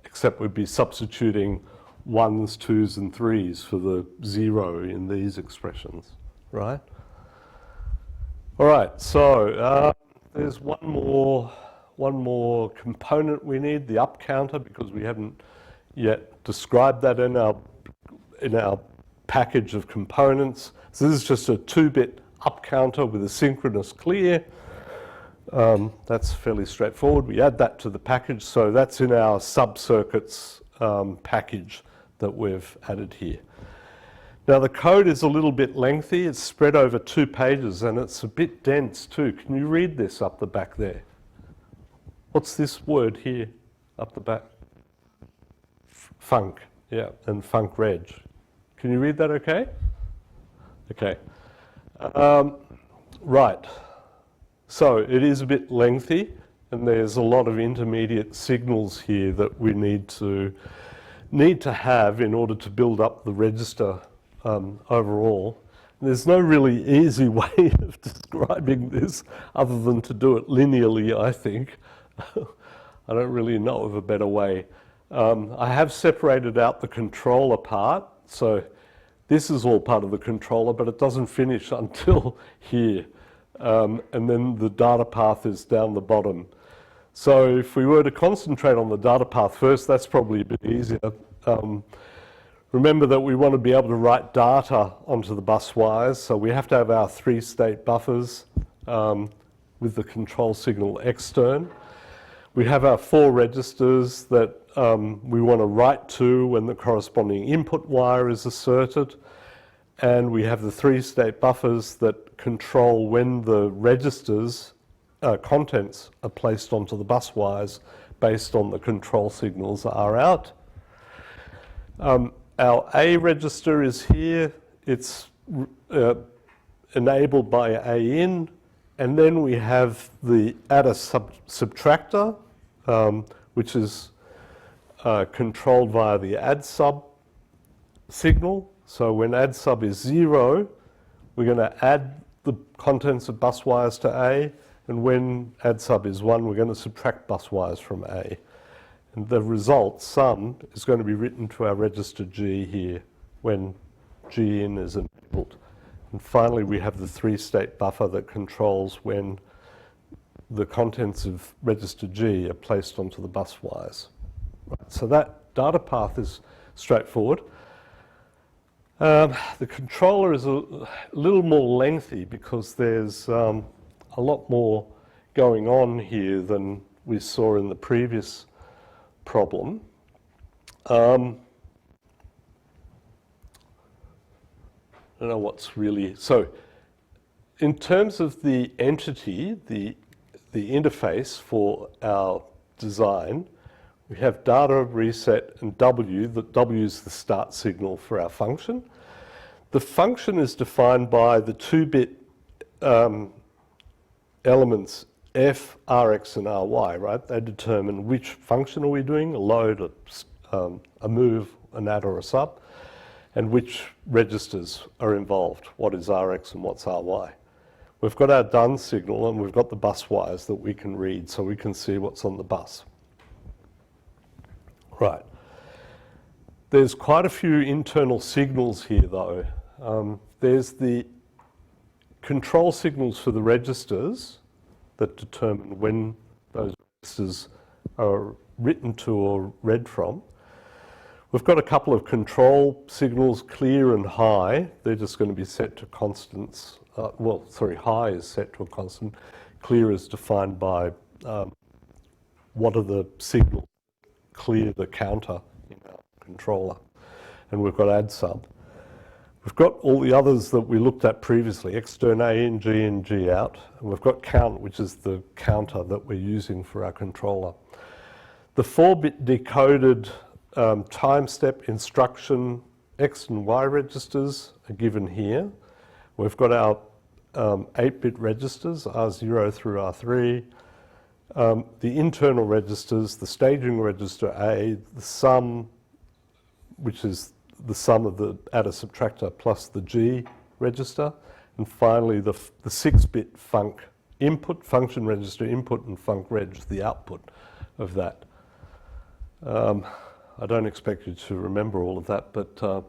except we'd be substituting 1s, 2s, and 3s for the 0 in these expressions, right? All right, so there's one more component we need, the up counter, because we haven't yet described that in our package of components. So this is just a 2-bit up counter with a synchronous clear. That's fairly straightforward. We add that to the package, so that's in our sub-circuits package that we've added here. Now the code is a little bit lengthy. It's spread over 2 pages and it's a bit dense too. Can you read this up the back there? What's this word here up the back? Func, yeah, and func reg. Can you read that okay? Okay. Right. So it is a bit lengthy and there's a lot of intermediate signals here that we need to have in order to build up the register overall. There's no really easy way of describing this other than to do it linearly, I think. I don't really know of a better way. I have separated out the controller part, so this is all part of the controller, but it doesn't finish until here. And then the data path is down the bottom. So if we were to concentrate on the data path first, that's probably a bit easier. Remember that we want to be able to write data onto the bus wires, so we have to have our 3-state buffers with the control signal extern. We have our 4 registers that we want to write to when the corresponding input wire is asserted, and we have the 3-state buffers that control when the registers contents are placed onto the bus wires based on the control signals are out. Our A register is here. It's enabled by A in, and then we have the adder subtractor, which is controlled via the add sub signal. So when add sub is 0, we're going to add the contents of bus wires to A, and when add sub is 1, we're going to subtract bus wires from A. And the result, sum, is going to be written to our register G here when G in is enabled. And finally, we have the 3-state buffer that controls when the contents of register G are placed onto the bus wires. Right, so that data path is straightforward. The controller is a little more lengthy because there's a lot more going on here than we saw in the previous problem. I don't know what's really... So in terms of the entity, the interface for our design, we have data, reset, and W. The W is the start signal for our function. The function is defined by the 2-bit elements F, Rx, and Ry, right? They determine which function are we doing, a load, a move, an add, or a sub, and which registers are involved, what is Rx and what's Ry. We've got our done signal and we've got the bus wires that we can read so we can see what's on the bus. Right. There's quite a few internal signals here though. There's the control signals for the registers that determine when those registers are written to or read from. We've got a couple of control signals, clear and high. They're just going to be set to constants. High is set to a constant. Clear is defined by what are the signals clear the counter in our controller. And we've got add sub. We've got all the others that we looked at previously, extern A in, G in, G out. And we've got count, which is the counter that we're using for our controller. The 4-bit decoded time step instruction X and Y registers are given here. We've got our 8-bit registers, R0 through R3. The internal registers, the staging register A, the sum, which is the sum of the adder subtractor plus the G register, and finally the 6-bit func input, function register input, and func reg, the output of that. I don't expect you to remember all of that, but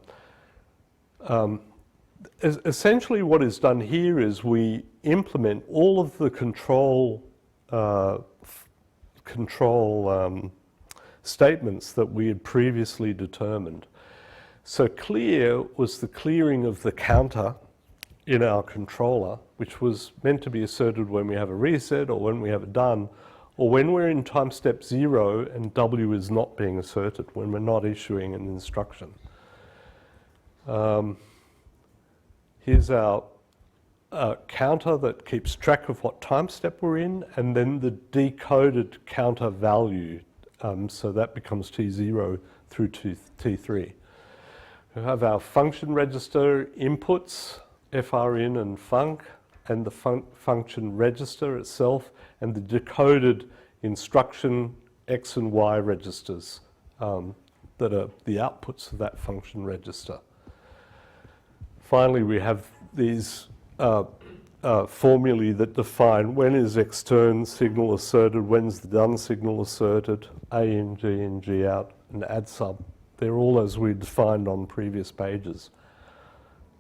essentially what is done here is we implement all of the control statements that we had previously determined. So clear was the clearing of the counter in our controller, which was meant to be asserted when we have a reset or when we have a done, or when we're in time step 0 and W is not being asserted, when we're not issuing an instruction. Here's our counter that keeps track of what time step we're in, and then the decoded counter value, so that becomes T0 through to T3. We have our function register inputs, FRIN and func, and the function register itself, and the decoded instruction X and Y registers that are the outputs of that function register. Finally, we have these formulae that define when is extern signal asserted, when's the done signal asserted, A in, G in, G out, and add sub. They're all as we defined on previous pages.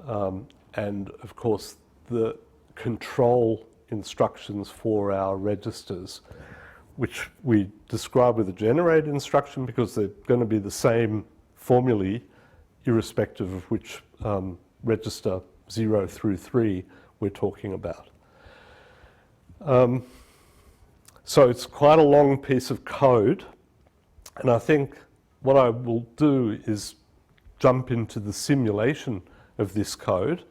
And of course, the control instructions for our registers, which we describe with a generate instruction because they're going to be the same formulae irrespective of which register 0 through 3 we're talking about. So it's quite a long piece of code, and I think what I will do is jump into the simulation of this code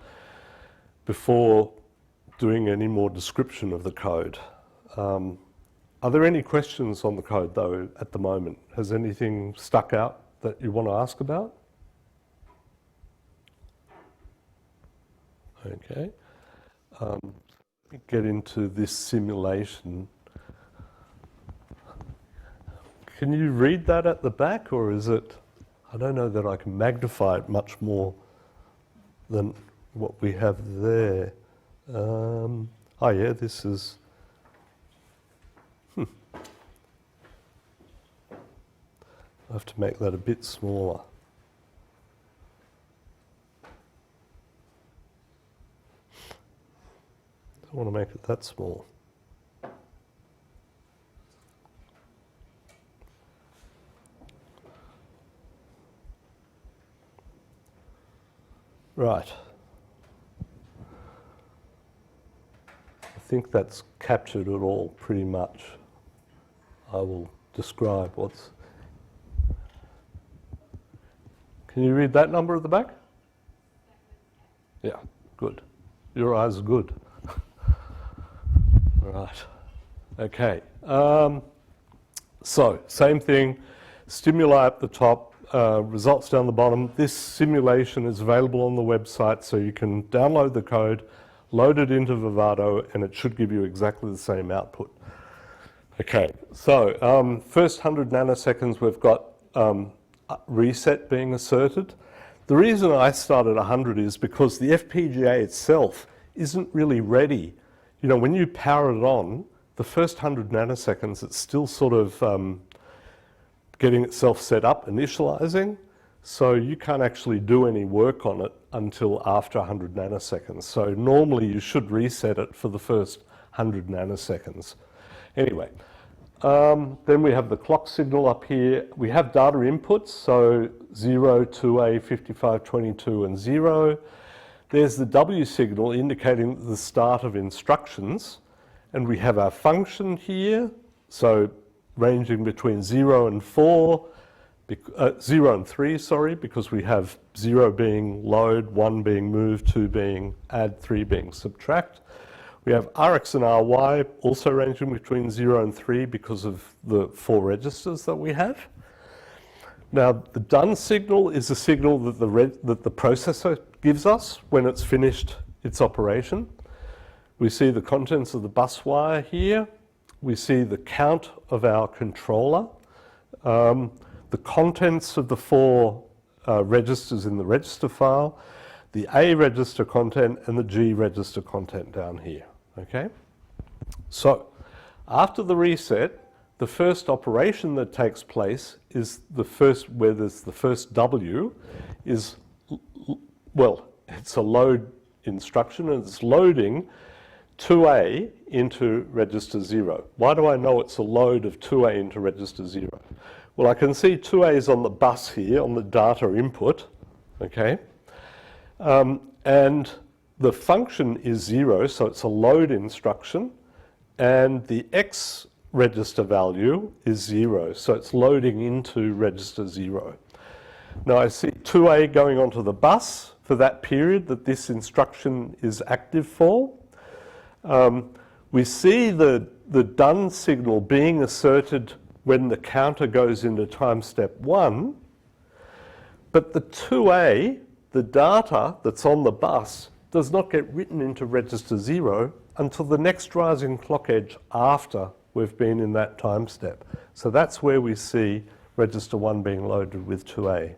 before doing any more description of the code. Are there any questions on the code though at the moment? Has anything stuck out that you want to ask about? Okay. Let me get into this simulation. Can you read that at the back, or is it, I don't know that I can magnify it much more than what we have there. Oh yeah, this is, I have to make that a bit smaller. Don't want to make it that small. Right. I think that's captured it all pretty much. I will describe what's... Can you read that number at the back? Yeah, good. Your eyes are good. Right. Okay. So, same thing. Stimuli at the top, results down the bottom. This simulation is available on the website, so you can download the code, load it into Vivado, and it should give you exactly the same output. Okay, so first 100 nanoseconds we've got reset being asserted. The reason I started 100 is because the FPGA itself isn't really ready. You know, when you power it on, the first 100 nanoseconds, it's still sort of getting itself set up, initializing, so you can't actually do any work on it until after 100 nanoseconds. So normally you should reset it for the first 100 nanoseconds. Anyway, then we have the clock signal up here. We have data inputs, so 0, 2A, 55, 22, and 0. There's the W signal indicating the start of instructions, and we have our function here, so ranging between 0 and 4, 0 and 3, sorry, because we have 0 being load, 1 being move, 2 being add, 3 being subtract. We have Rx and Ry also ranging between 0 and 3 because of the 4 registers that we have. Now, the done signal is a signal that the processor gives us when it's finished its operation. We see the contents of the bus wire here. We see the count of our controller, the contents of the 4 registers in the register file, the A register content, and the G register content down here. Okay? So, after the reset, the first operation that takes place is the first, where there's the first W, is, well, it's a load instruction, and it's loading 2A into register 0. Why do I know it's a load of 2A into register 0? Well, I can see 2A is on the bus here, on the data input, okay? And the function is 0, so it's a load instruction, and the X register value is 0, so it's loading into register 0. Now I see 2A going onto the bus for that period that this instruction is active for. We see the done signal being asserted when the counter goes into time step 1, but the 2A, the data that's on the bus, does not get written into register 0 until the next rising clock edge after we've been in that time step. So that's where we see register 1 being loaded with 2A.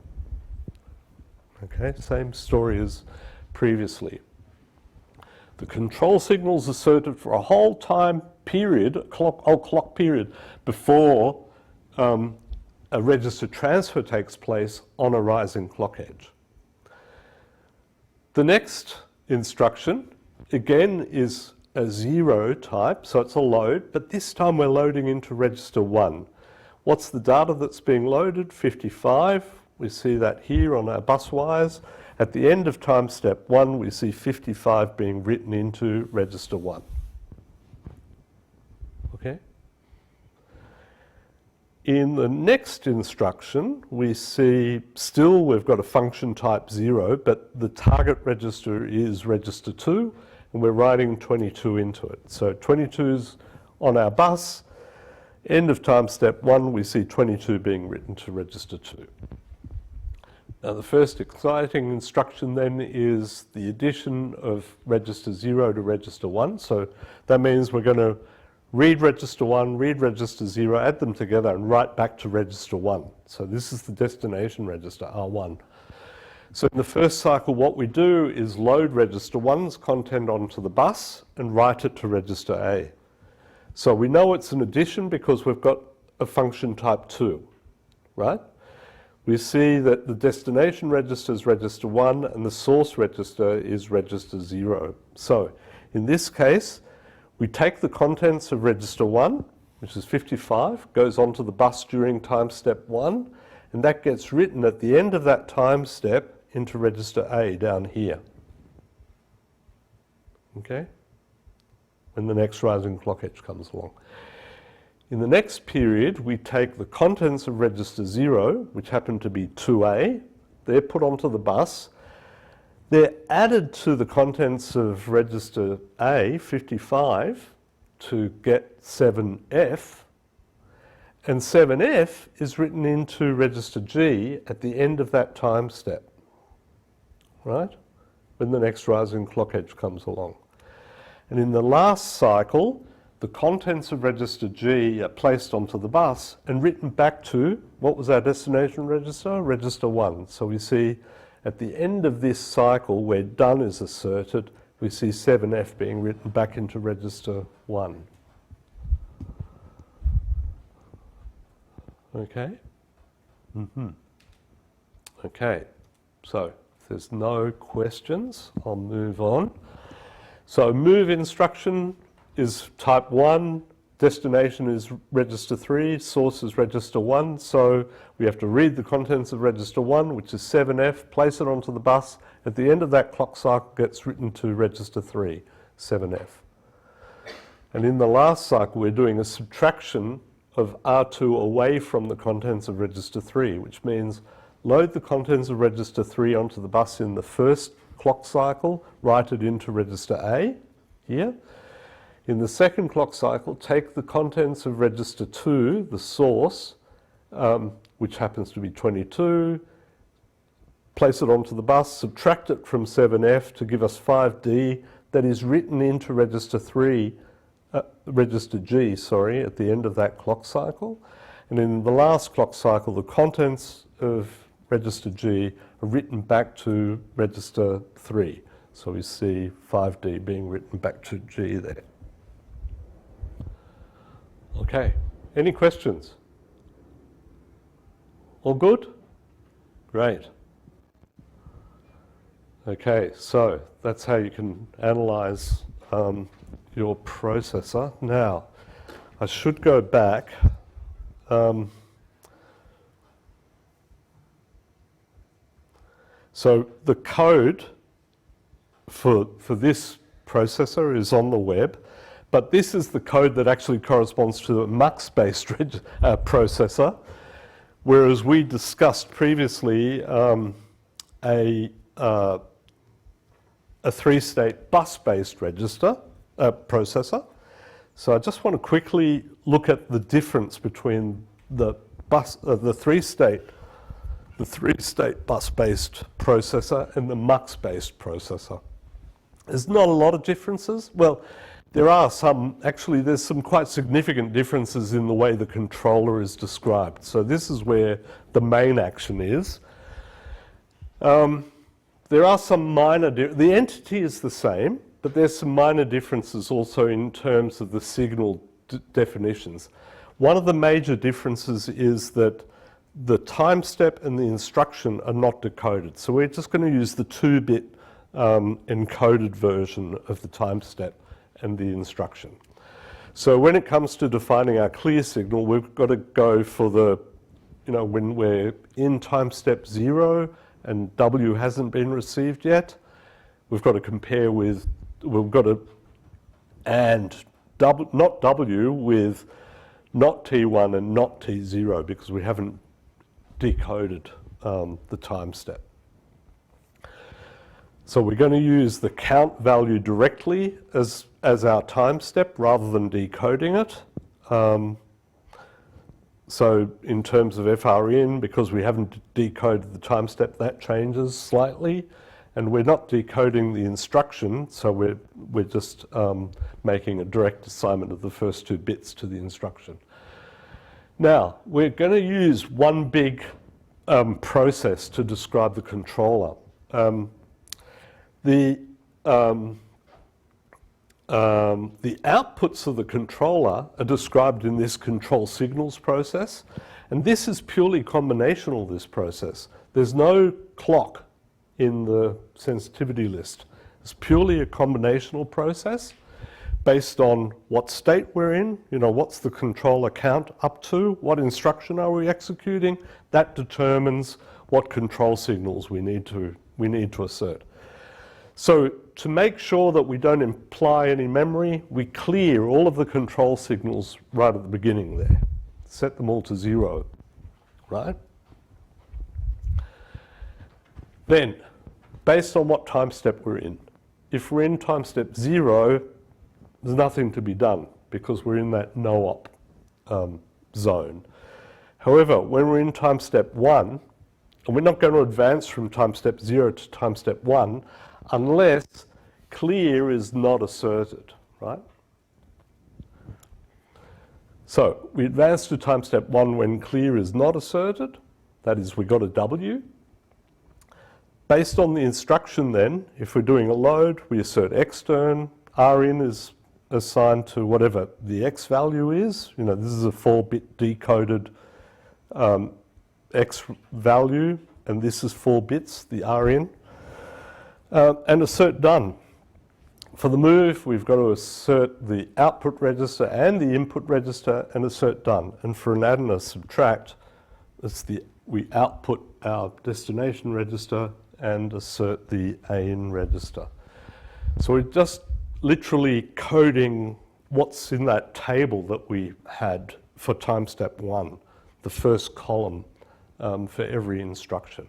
Okay, same story as previously. The control signal's asserted for a whole time period, whole clock period, before a register transfer takes place on a rising clock edge. The next instruction, again, is a 0 type, so it's a load, but this time we're loading into register 1. What's the data that's being loaded? 55. We see that here on our bus wires. At the end of time step 1, we see 55 being written into register 1. Okay? In the next instruction, we see still we've got a function type 0, but the target register is register 2, and we're writing 22 into it. So 22's on our bus. End of time step 1, we see 22 being written to register 2. Now the first exciting instruction then is the addition of register 0 to register 1. So that means we're going to read register 1, read register 0, add them together and write back to register 1. So this is the destination register, R1. So in the first cycle, what we do is load register 1's content onto the bus and write it to register A. So we know it's an addition because we've got a function type 2, right? We see that the destination register is register 1 and the source register is register 0. So in this case, we take the contents of register 1, which is 55, goes onto the bus during time step 1, and that gets written at the end of that time step into register A down here. Okay? When the next rising clock edge comes along. In the next period, we take the contents of register 0, which happen to be 2A, they're put onto the bus, they're added to the contents of register A, 55, to get 7F, and 7F is written into register G at the end of that time step, right? When the next rising clock edge comes along. And in the last cycle, the contents of register G are placed onto the bus and written back to, what was our destination register? Register 1. So we see at the end of this cycle where done is asserted, we see 7F being written back into register 1. Okay? Okay, so if there's no questions, I'll move on. So move instruction is type 1, destination is register 3, source is register 1, so we have to read the contents of register 1, which is 7F, place it onto the bus. At the end of that clock cycle, gets written to register 3, 7F. And in the last cycle, we're doing a subtraction of R2 away from the contents of register 3, which means load the contents of register 3 onto the bus in the first clock cycle, write it into register A here. In the second clock cycle, take the contents of register 2, the source, which happens to be 22, place it onto the bus, subtract it from 7F to give us 5D, that is written into register 3, register G, sorry, at the end of that clock cycle. And in the last clock cycle, the contents of register G are written back to register 3. So we see 5D being written back to G there. Okay, any questions? All good? Great. Okay, so that's how you can analyze your processor. Now, I should go back. So the code for this processor is on the web, but this is the code that actually corresponds to the MUX-based processor, whereas we discussed previously a three-state bus-based processor. So I just want to quickly look at the difference between the three-state bus-based processor and the MUX-based processor. There's not a lot of differences. Well, there are some. Actually, there's some quite significant differences in the way the controller is described. So this is where the main action is. There are some minor, the entity is the same, but there's some minor differences also in terms of the signal definitions. One of the major differences is that the time step and the instruction are not decoded. So we're just going to use the 2-bit encoded version of the time step and the instruction. So when it comes to defining our clear signal, we've got to go for the, when we're in time step 0 and W hasn't been received yet, we've got to compare with, we've got to AND not W with not T1 and not T0 because we haven't decoded the time step. So we're going to use the count value directly as our time step rather than decoding it. So in terms of FRN, because we haven't decoded the time step, that changes slightly. And we're not decoding the instruction, so we're just making a direct assignment of the first 2 bits to the instruction. Now, we're going to use one big process to describe the controller. The outputs of the controller are described in this control signals process, and this is purely combinational, this process. There's no clock in the sensitivity list. It's purely a combinational process based on what state we're in, what's the controller count up to, what instruction are we executing. That determines what control signals we need to assert. So to make sure that we don't imply any memory, we clear all of the control signals right at the beginning there. Set them all to 0, right? Then, based on what time step we're in, if we're in time step 0, there's nothing to be done because we're in that no-op zone. However, when we're in time step 1, and we're not going to advance from time step 0 to time step 1, unless clear is not asserted, right? So we advance to time step 1 when clear is not asserted. That is, we got a W. Based on the instruction then, if we're doing a load, we assert extern. RN is assigned to whatever the X value is. This is a 4-bit decoded X value, and this is 4 bits, the RN. And assert done. For the move, we've got to assert the output register and the input register and assert done. And for an add and a subtract, we output our destination register and assert the AN register. So we're just literally coding what's in that table that we had for time step 1, the first column for every instruction.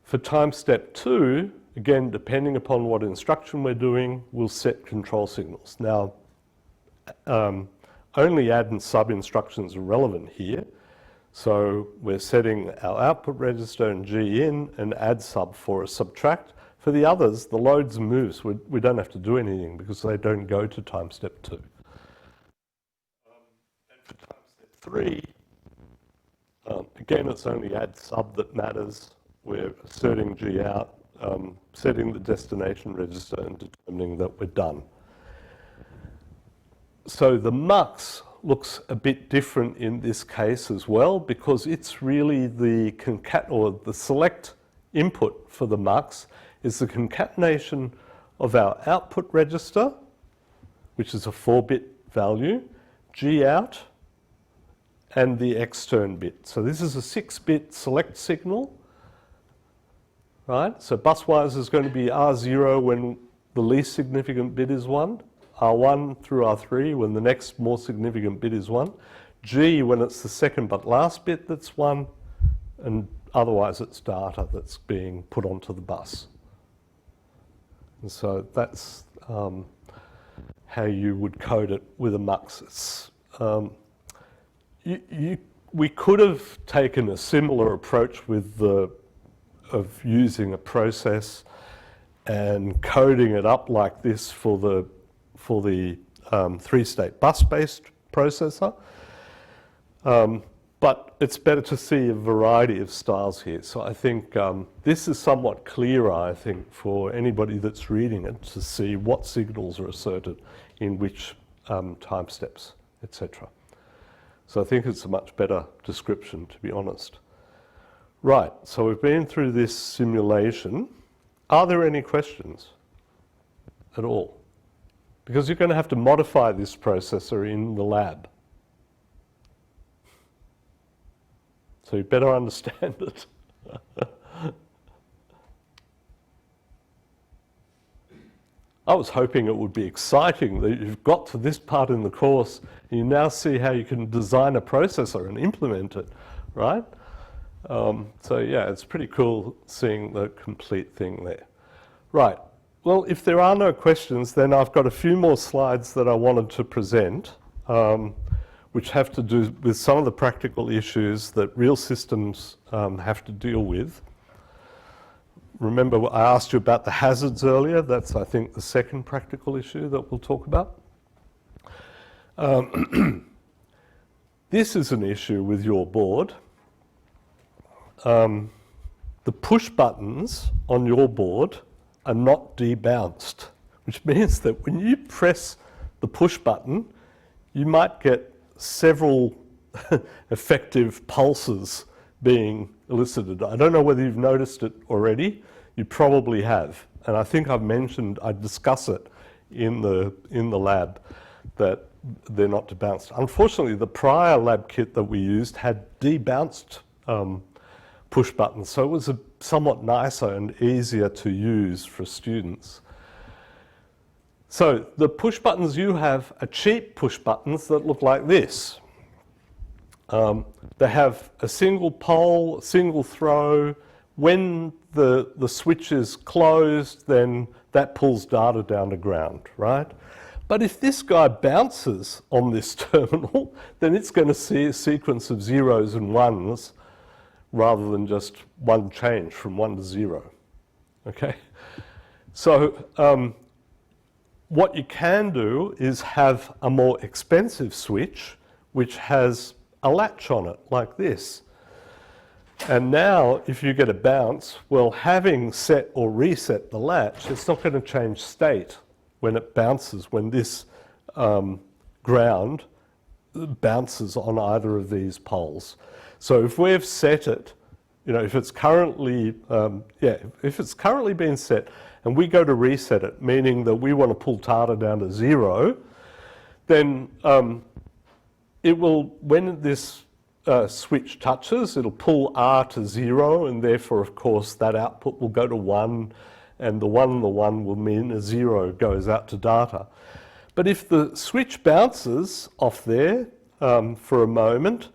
For time step 2, again, depending upon what instruction we're doing, we'll set control signals. Now, only add and sub instructions are relevant here. So we're setting our output register and G in and add sub for a subtract. For the others, the loads and moves, we don't have to do anything because they don't go to time step 2. And for time step 3, again, it's only add sub that matters. We're asserting G out, setting the destination register and determining that we're done. So the MUX looks a bit different in this case as well because it's really the the select input for the MUX is the concatenation of our output register, which is a 4-bit value, G out, and the extern bit. So this is a 6-bit select signal. right? So buswise is going to be R0 when the least significant bit is 1, R1 through R3 when the next more significant bit is 1, G when it's the second but last bit that's 1, and otherwise it's data that's being put onto the bus. And so that's how you would code it with a mux. It's, we could have taken a similar approach of using a process and coding it up like this for the three-state bus-based processor. But it's better to see a variety of styles here. So I think this is somewhat clearer, I think, for anybody that's reading it to see what signals are asserted in which time steps, etc. So I think it's a much better description, to be honest. Right, so we've been through this simulation. Are there any questions at all? Because you're going to have to modify this processor in the lab. So you better understand it. I was hoping it would be exciting that you've got to this part in the course and you now see how you can design a processor and implement it, right? So yeah, it's pretty cool seeing the complete thing there. Right, well, if there are no questions, then I've got a few more slides that I wanted to present, which have to do with some of the practical issues that real systems have to deal with. Remember, I asked you about the hazards earlier. That's, I think, the second practical issue that we'll talk about. This is an issue with your board. The push buttons on your board are not debounced, which means that when you press the push button, you might get several effective pulses being elicited. I don't know whether you've noticed it already. You probably have. And I think I discuss it in the lab that they're not debounced. Unfortunately, the prior lab kit that we used had debounced push buttons, so it was somewhat nicer and easier to use for students. So the push buttons you have are cheap push buttons that look like this. They have a single pole, a single throw. When the switch is closed, then that pulls data down to ground, right? But if this guy bounces on this terminal, then it's going to see a sequence of zeros and ones rather than just one change from 1 to 0, okay? So what you can do is have a more expensive switch which has a latch on it like this. And now if you get a bounce, well, having set or reset the latch, it's not going to change state when it bounces, when this ground bounces on either of these poles. So if we've set it, you know, if it's currently been set and we go to reset it, meaning that we want to pull data down to 0, then it will, when this switch touches, it'll pull R to 0, and therefore, of course, that output will go to 1, and the 1 will mean a 0 goes out to data. But if the switch bounces off there for a moment,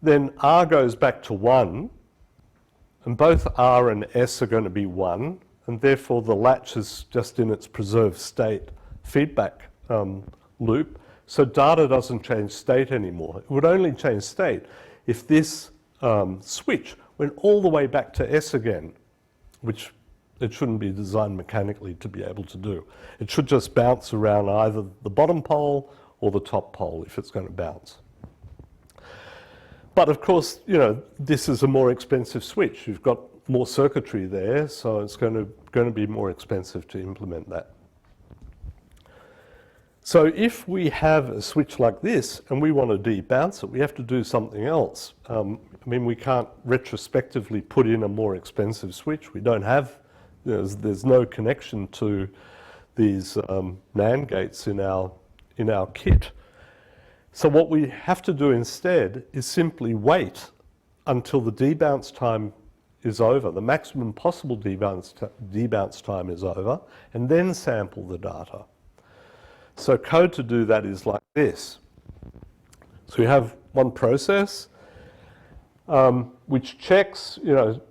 then R goes back to 1, and both R and S are going to be 1, and therefore the latch is just in its preserved state feedback loop, so data doesn't change state anymore. It would only change state if this switch went all the way back to S again, which it shouldn't be designed mechanically to be able to do. It should just bounce around either the bottom pole or the top pole if it's going to bounce. But of course, you know, this is a more expensive switch. You've got more circuitry there, so it's going to be more expensive to implement that. So if we have a switch like this and we want to debounce it, we have to do something else. I mean, we can't retrospectively put in a more expensive switch. We don't have, there's no connection to these NAND gates in our kit. So what we have to do instead is simply wait until the debounce time is over, the maximum possible debounce time is over, and then sample the data. So code to do that is like this. So you have one process which checks,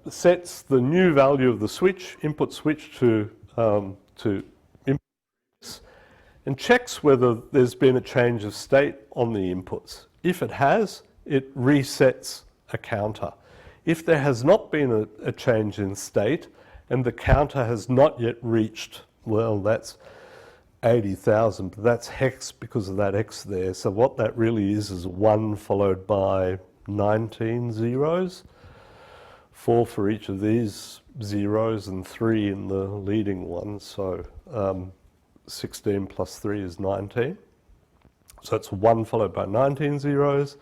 sets the new value of the switch, input switch to inputs, and checks whether there's been a change of state on the inputs. If it has, it resets a counter. If there has not been a change in state and the counter has not yet reached, well, that's 80,000, but that's hex because of that X there. So what that really is 1 followed by 19 zeros, 4 for each of these zeros and 3 in the leading one. So 16 plus 3 is 19. So it's 1 followed by 19 zeros.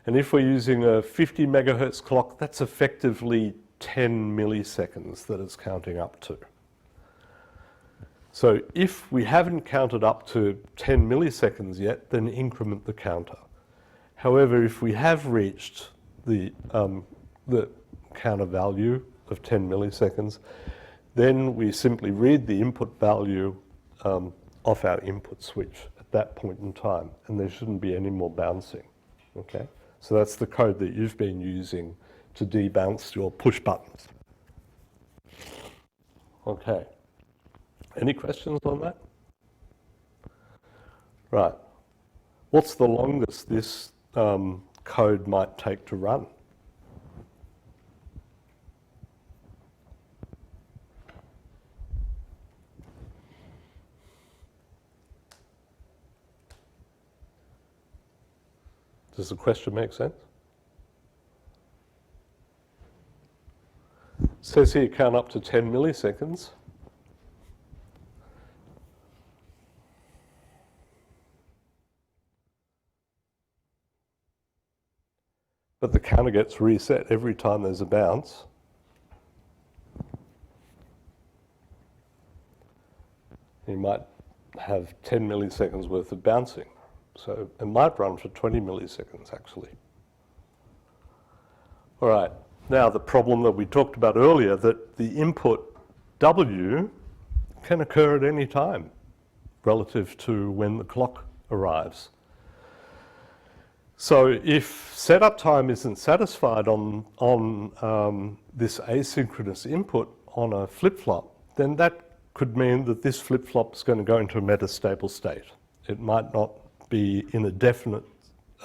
And if we're using a 50 megahertz clock, that's effectively 10 milliseconds that it's counting up to. So if we haven't counted up to 10 milliseconds yet, then increment the counter. However, if we have reached the counter value of 10 milliseconds, then we simply read the input value off our input switch at that point in time, and there shouldn't be any more bouncing. Okay, so that's the code that you've been using to debounce your push buttons. Okay. Any questions on that? Right. What's the longest this code might take to run? Does the question make sense? It says here count up to 10 milliseconds. But the counter gets reset every time there's a bounce. You might have 10 milliseconds worth of bouncing. So it might run for 20 milliseconds actually. All right, now the problem that we talked about earlier, that the input W can occur at any time relative to when the clock arrives. So if setup time isn't satisfied on this asynchronous input on a flip-flop, then that could mean that this flip-flop is going to go into a metastable state. It might not be in a definite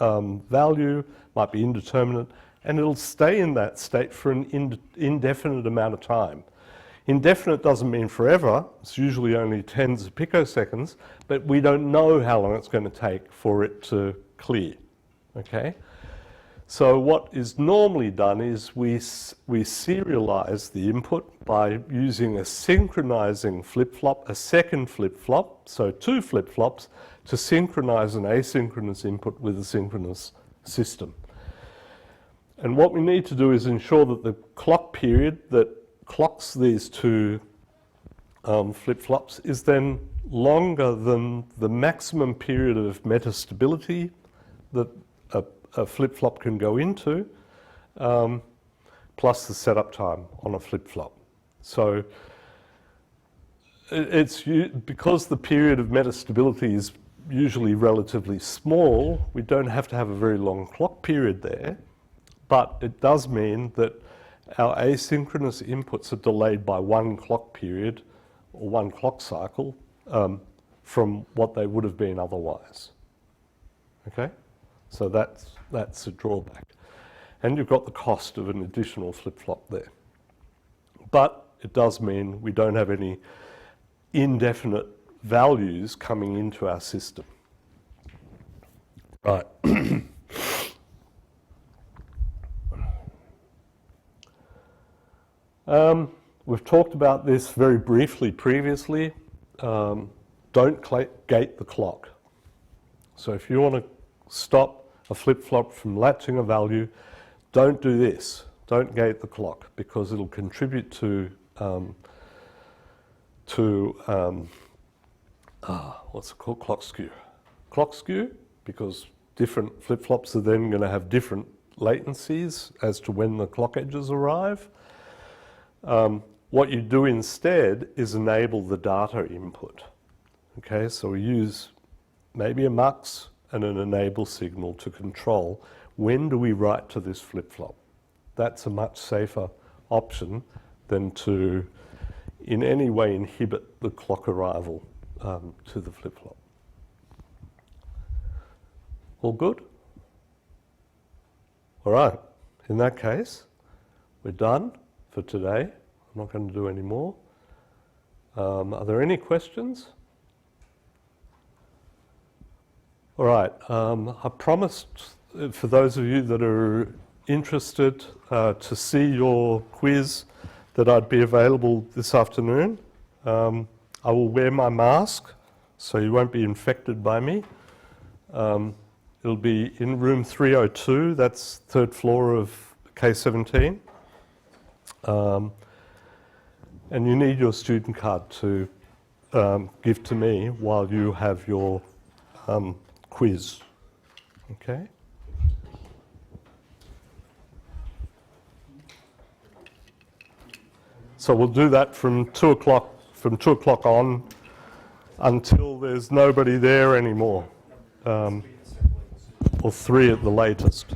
value, might be indeterminate, and it'll stay in that state for an indefinite amount of time. Indefinite doesn't mean forever, it's usually only tens of picoseconds, but we don't know how long it's going to take for it to clear. Okay, so what is normally done is we serialize the input by using a synchronizing flip-flop, a second flip-flop, so 2 flip-flops, to synchronize an asynchronous input with a synchronous system. And what we need to do is ensure that the clock period that clocks these 2 flip-flops is then longer than the maximum period of metastability that a flip-flop can go into, plus the setup time on a flip-flop. So it's because the period of metastability is usually relatively small, we don't have to have a very long clock period there, but it does mean that our asynchronous inputs are delayed by 1 clock period or 1 clock cycle from what they would have been otherwise. Okay? So that's a drawback. And you've got the cost of an additional flip-flop there. But it does mean we don't have any indefinite values coming into our system. Right. We've talked about this very briefly previously. Don't gate the clock. So if you want to stop a flip-flop from latching a value, don't do this. Don't gate the clock, because it'll contribute to what's it called? Clock skew. Clock skew, because different flip-flops are then going to have different latencies as to when the clock edges arrive. What you do instead is enable the data input. Okay, so we use maybe a mux and an enable signal to control when do we write to this flip-flop. That's a much safer option than to in any way inhibit the clock arrival to the flip-flop. All good? All right, in that case, we're done for today. I'm not going to do any more. Are there any questions? All right, I promised for those of you that are interested to see your quiz that I'd be available this afternoon. I will wear my mask so you won't be infected by me. It'll be in room 302, that's third floor of K17. And you need your student card to give to me while you have your quiz. Okay? So we'll do that from 2 o'clock on until there's nobody there anymore, or 3 at the latest.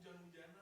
John Mujana